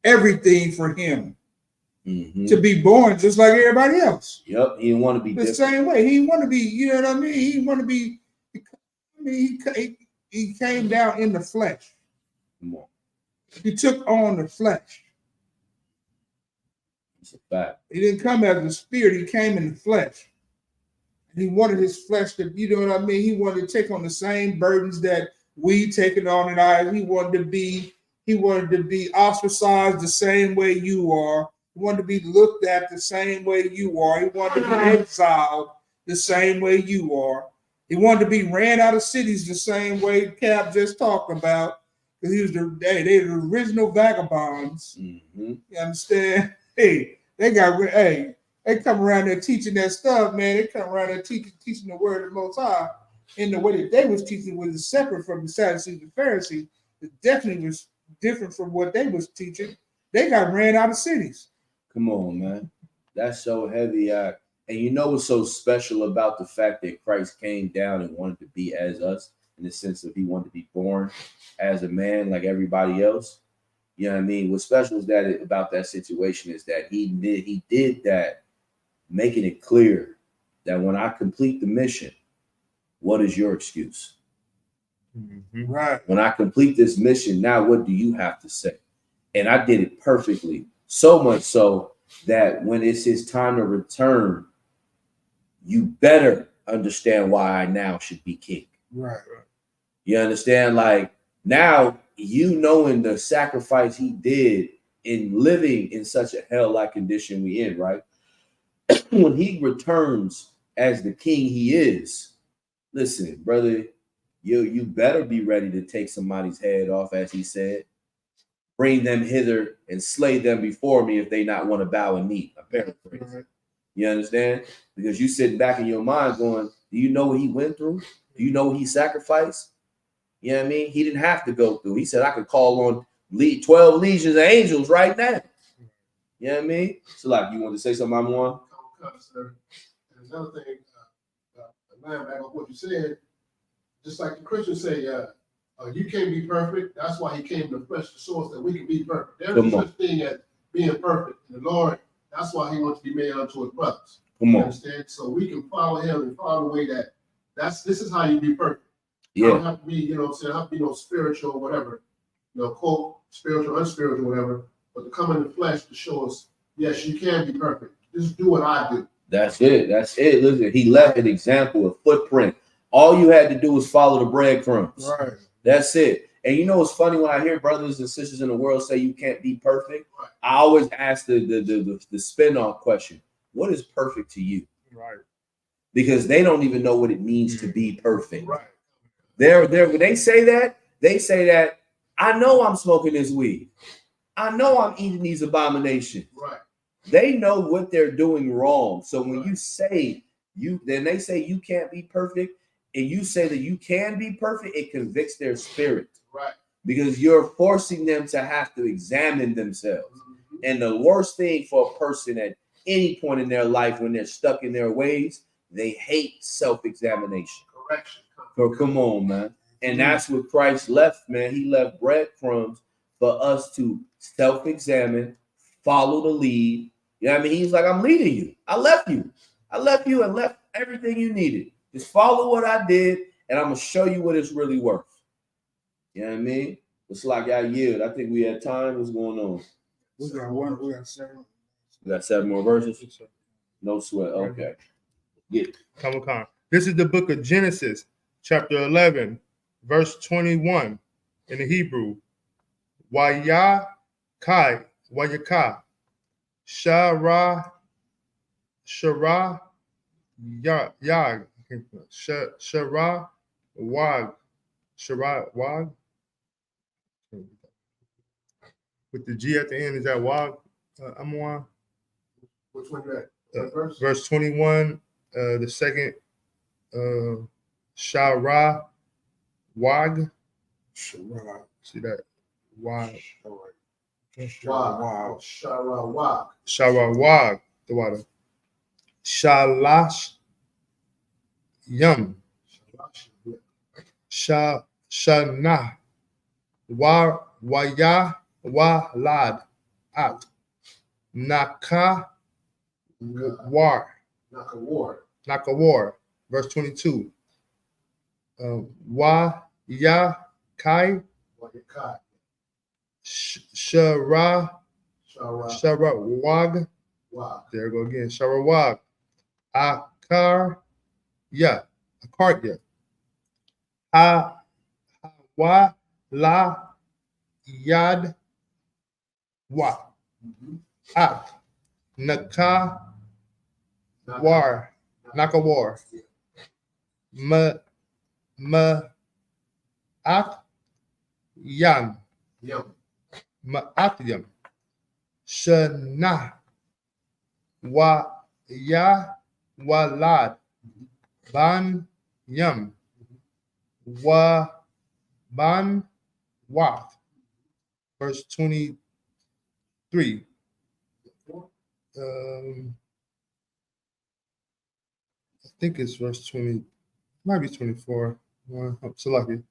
everything for him to be born just like everybody else. Yep, he didn't want to be the different. Same way. He didn't want to be, you know what I mean? He didn't want to be. I mean, he came down in the flesh. Come on. He took on the flesh. It's a fact. He didn't come as the spirit. He came in the flesh. And he wanted his flesh to, you know what I mean? He wanted to take on the same burdens that we taking on in ours. He wanted to be ostracized the same way you are. He wanted to be looked at the same way you are. He wanted to be exiled the same way you are. He wanted to be ran out of cities the same way Cap just talked about. Because he was they were the original vagabonds. You understand? Hey, they come around there teaching that stuff, man. They come around there teaching the word of the Most High in the way that they was teaching was separate from the Sadducees and Pharisees. It definitely was different from what they was teaching. They got ran out of cities. Come on, man. That's so heavy. And you know what's so special about the fact that Christ came down and wanted to be as us, in the sense of he wanted to be born as a man like everybody else? You know what I mean? What's special is that about that situation is that he did that, making it clear that when I complete the mission, what is your excuse? Right. When I complete this mission, now what do you have to say? And I did it perfectly. So much so that when it's his time to return, you better understand why I now should be king. Right. You understand? Like now, you knowing the sacrifice he did in living in such a hell-like condition we in, right? When he returns as the king he is, Listen, brother, you better be ready to take somebody's head off, as he said. Bring them hither and slay them before me if they not want to bow and knee. I paraphrase. Right. You understand? Because you sitting back in your mind going, do you know what he went through? Do you know what he sacrificed? You know what I mean? He didn't have to go through. He said, I could call on 12 legions of angels right now. You know what I mean? So, like, you want to say something, I'm on? Sir. And another thing, line back on what you said, just like the Christians say, you can't be perfect. That's why he came in the flesh to show us that we can be perfect. There's no such thing as being perfect. And the Lord, that's why he wants to be made unto his brothers. Come on. Understand? So we can follow him and follow the way this is how you be perfect. Yeah. You don't have to be, you know what I'm saying, have to be no spiritual or whatever, quote, spiritual, unspiritual, whatever, but to come in the flesh to show us, yes, you can be perfect. Just do what I do. That's it. That's it. Listen, he left an example, a footprint. All you had to do was follow the breadcrumbs. Right. That's it. And you know, it's funny when I hear brothers and sisters in the world say you can't be perfect. Right. I always ask the spin-off question: what is perfect to you? Right. Because they don't even know what it means to be perfect. Right. When they say that I know I'm smoking this weed. I know I'm eating these abominations. Right. They know what they're doing wrong. So when Right. you say then they say you can't be perfect, and you say that you can be perfect, it convicts their spirit. Right. Because you're forcing them to have to examine themselves. Mm-hmm. And the worst thing for a person at any point in their life when they're stuck in their ways, they hate self-examination. Correction. So come on, man. And that's what Christ left, man. He left breadcrumbs for us to self-examine, follow the lead. You know what I mean? He's like, I'm leading you. I left you and left everything you needed. Just follow what I did, and I'm going to show you what it's really worth. You know what I mean? It's like I yield. I think we had time. What's going on? We got one. We got seven. We got 7 more verses? No sweat. Okay. Come on. This is the book of Genesis, chapter 11, verse 21 in the Hebrew. Wayakai, Shara, Yag, Shara, Wag. With the G at the end, is that Wag? Amwan? Which one you at? Verse? Verse 21, the second, Shara, Wag. Shara. See that? Wag. Wow. Shara. Shara, Wag. The water. Shalash, Yum. Shana, Waya, Walad, At. Naka, War. Nakawar. Verse 22. Wa, Kai, Shara, Wag. There we go again. Shara, Wag. Akar, Ya. Akarya. Wa, La, Yad, Wa. Ak. Naka, War. Nakawar. Ak. Yam. Ma'atyam. Shana. Wa, Ya. Walad. Ban. Yam. Wa. Ban. Wa. Verse 23. I think it's verse 20. Might be 24. Salaki.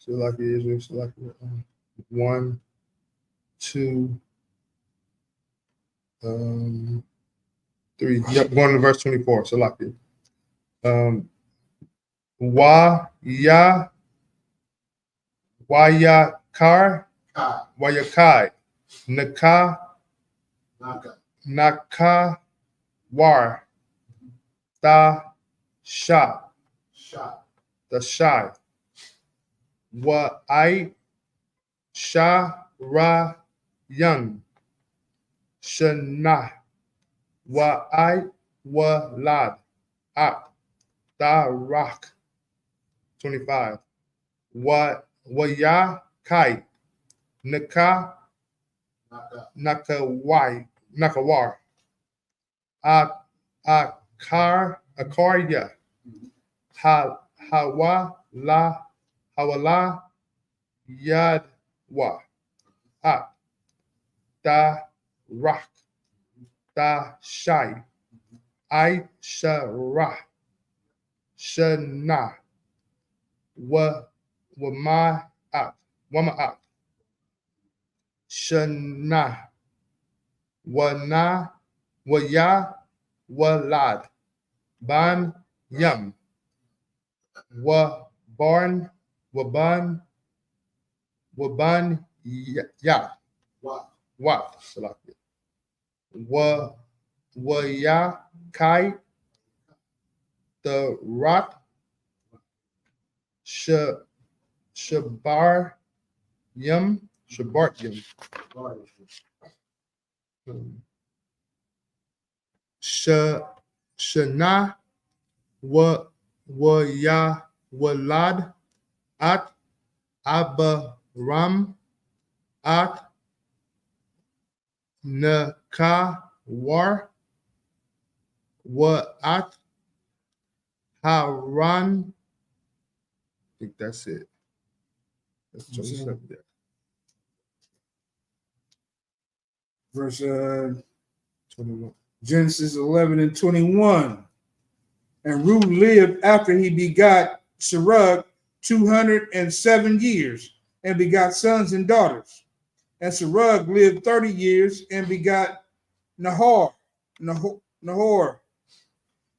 Israel. Salaki. 1, 2, 3. Yep, going to verse 24. Salaki. Wayakai. Naka. War. Da. Sha. The shy. Wa I Sha Ra Young. Shana. Wa I Wa Lad. Ak. Da Rak. 25. Wa ya kai naka nakawar akarya hawala yadwa da rak da shai I sharah shana wama shana wana waya walad ban yam wa barn waban ya wa salakia wa ya kai the rat shabar yum shana wa ya walad at abaram at nakawar wa at haran. I think that's it. That's 27 there. Verse 21. Genesis 11 and 21. And Reu lived after he begot Serug 207 years and begot sons and daughters. And Serug lived 30 years and begot Nahor. And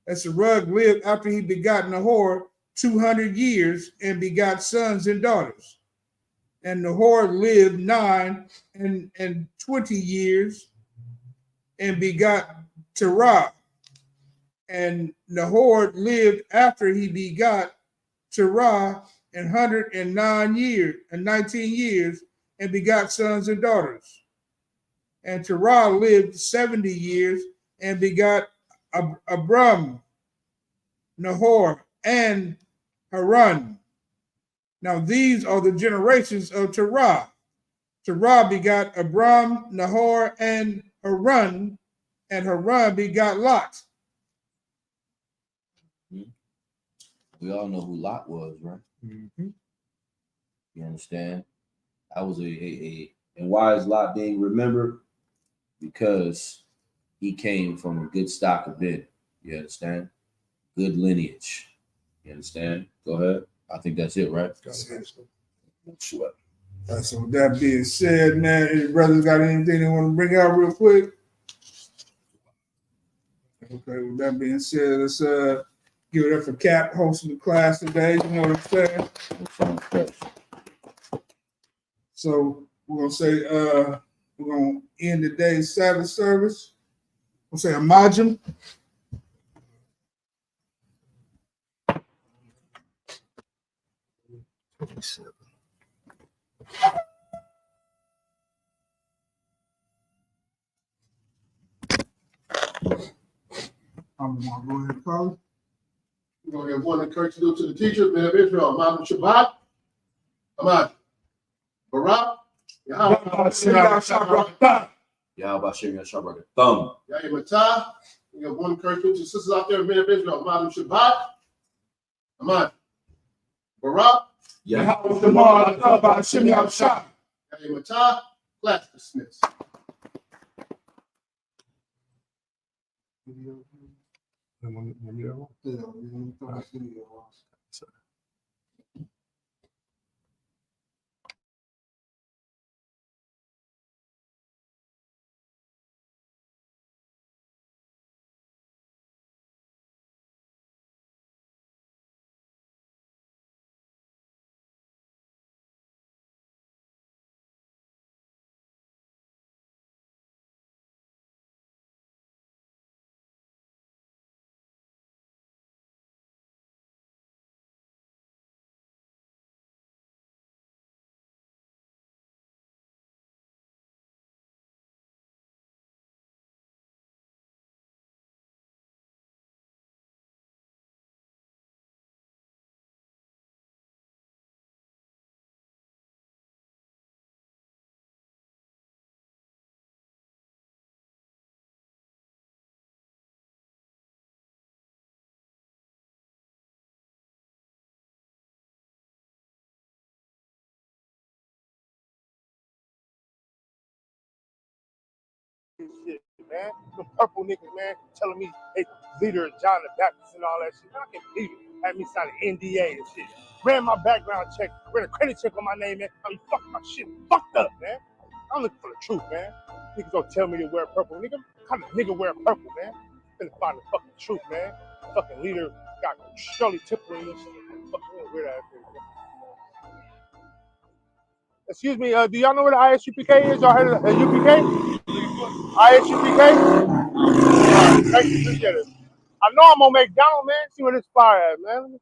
Serug lived after he begot Nahor 200 years and begot sons and daughters. And Nahor lived 9 and 20 years and begot Terah. And Nahor lived after he begot Terah 109 years and 19 years and begot sons and daughters. And Terah lived 70 years and begot Abram, Nahor, and Haran. Now these are the generations of Terah. Terah begot Abram, Nahor, and Haran begot Lot. We all know who Lot was, right? Mm-hmm. You understand? That was and why is Lot being remembered? Because he came from a good stock of men. You understand? Good lineage. You understand? Go ahead. I think that's it, right? Sure. So with that being said, man, any brothers got anything they want to bring out real quick? Okay, with that being said, let's give it up for Cap hosting the class today. You know what I'm saying? So we're gonna say we're gonna end today's Sabbath service. We'll say Amajim. I'm gonna go ahead and call it. We're going to give one encouragement to the teacher, man of Israel, Imam Shabbat, Ahmad, Barak, Yahweh Shem Yashabrak Thumb. Yahya Matah. We have one encouragement to sisters out there, men of Israel, Imam Shabbat, Ahmad, Barak, Yahweh Shem Yahshua. Yahya Matah. Class dismissed. Yeah. shit, man. Them purple niggas, man, telling me they leader of John the Baptist and all that shit. I can't believe it. Had me sign an NDA and shit. Ran my background check, ran a credit check on my name, man. I mean, fuck my shit, fucked up, man. I'm looking for the truth, man. Niggas don't tell me to wear purple, nigga. What kind of nigga wear purple, man? Finna find the fucking truth, man. Fucking leader got Shirley Temple in this shit. Fucking weird ass thing, man. Excuse me, do y'all know where the ISUPK is? Y'all heard of the UPK? ISUPK? Thank you, appreciate it. I know I'm on McDonald, man. See where this fire at, man.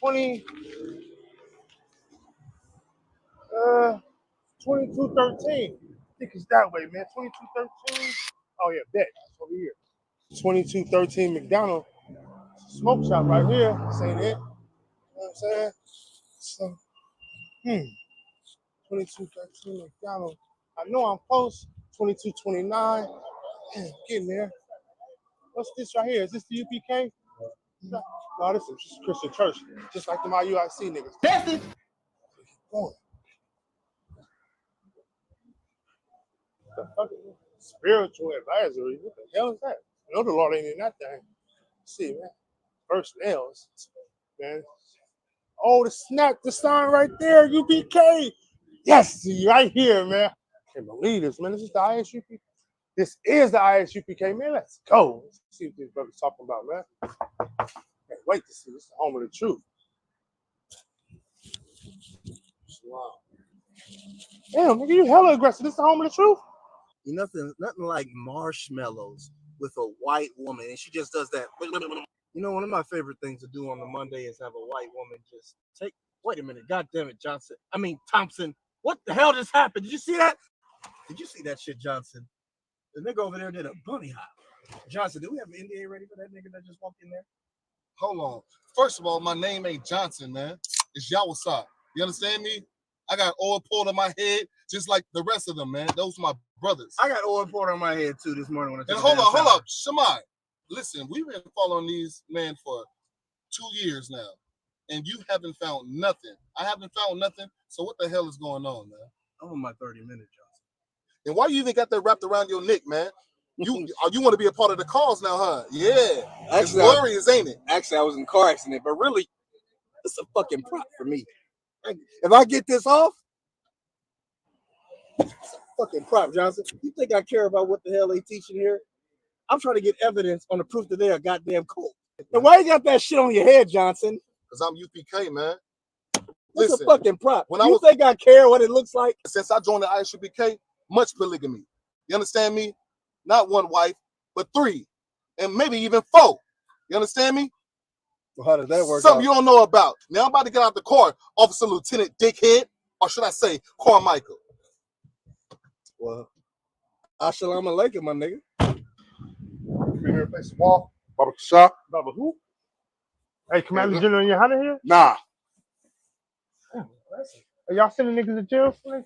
2213. I think it's that way, man. 2213. Oh yeah, bet. It's over here. 2213 McDonald. Smoke shop right here. This ain't it. You know what I'm saying? So, 2213 McDonald. I know I'm close. 2229. Getting there. What's this right here? Is this the UPK? No, this is just Christian church. Just like the IUIC niggas. That's it. Going. The fucking spiritual advisory. What the hell is that? I know the Lord ain't in that thing. Let's see, man. First nails. Man. Oh, the sign right there, UPK. Yes, right here, man. I can't believe this, man. This is the ISUPK. This is the ISUPK, man. Let's go. Let's see what this brother's talking about, man. Can't wait to see. This is the home of the truth. Wow. Damn, nigga, you hella aggressive. This is the home of the truth? Nothing like marshmallows with a white woman, and she just does that. You know, one of my favorite things to do on the Monday is have a white woman just take. Wait a minute, God damn it, Thompson. What the hell just happened? Did you see that? Did you see that shit, Johnson? The nigga over there did a bunny hop. Johnson, do we have an NDA ready for that nigga that just walked in there? Hold on. First of all, my name ain't Johnson, man. It's Yawasai. You understand me? I got oil poured on my head, just like the rest of them, man. Those are my brothers. I got oil poured on my head too this morning when I took And hold up, Shammai. Listen, we've been following these men for 2 years now, and you haven't found nothing. I haven't found nothing. So what the hell is going on, man? I'm on my 30-minute, Johnson. And why you even got that wrapped around your neck, man? You want to be a part of the cause now, huh? Yeah. It's glorious, ain't it? Actually, I was in a car accident, but really, it's a fucking prop for me. If I get this off, it's a fucking prop, Johnson. You think I care about what the hell they teaching here? I'm trying to get evidence on the proof that they are goddamn cool. And why you got that shit on your head, Johnson? Because I'm UPK, man. It's a fucking prop. When you think I care what it looks like? Since I joined the ISUPK, much polygamy. You understand me? Not one wife, but 3, and maybe even 4. You understand me? Well, how does that work? Something you don't know about. Now I'm about to get out the car, Officer Lieutenant Dickhead, or should I say Carmichael? Well, Assalamu alaikum, my nigga. Come here, play some ball. Baba Shah. Baba who? Hey, Commander General in your hunter here? Nah. Are y'all sending niggas to jail for me?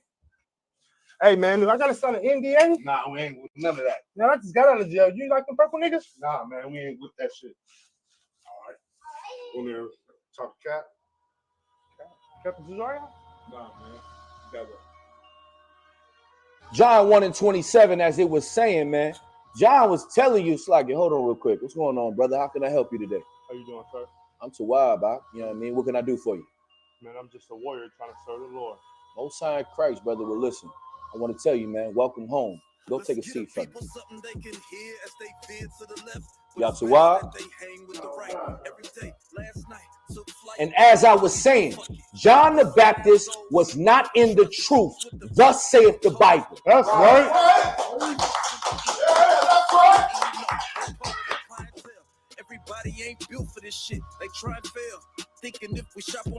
Hey, man, I gotta sign an NDA? Nah, we ain't with none of that. Now I just got out of jail. You like them purple niggas? Nah, man, we ain't with that shit. All right. Go there, talk to Cap. Captain Cesario? Nah, man. That way. John 1:27, as it was saying, man. John was telling you, Slocky, hold on real quick. What's going on, brother? How can I help you today? How you doing, sir? I'm Tawab, Bob. You know what I mean? What can I do for you? Man, I'm just a warrior trying to serve the Lord. Most High Christ, brother. Well, listen, I want to tell you, man, welcome home. Go take a seat for me. Y'all Tawab. And as I was saying, John the Baptist was not in the truth. Thus saith the Bible. That's right. Everybody ain't built for this shit. They try and fail, thinking if we shop on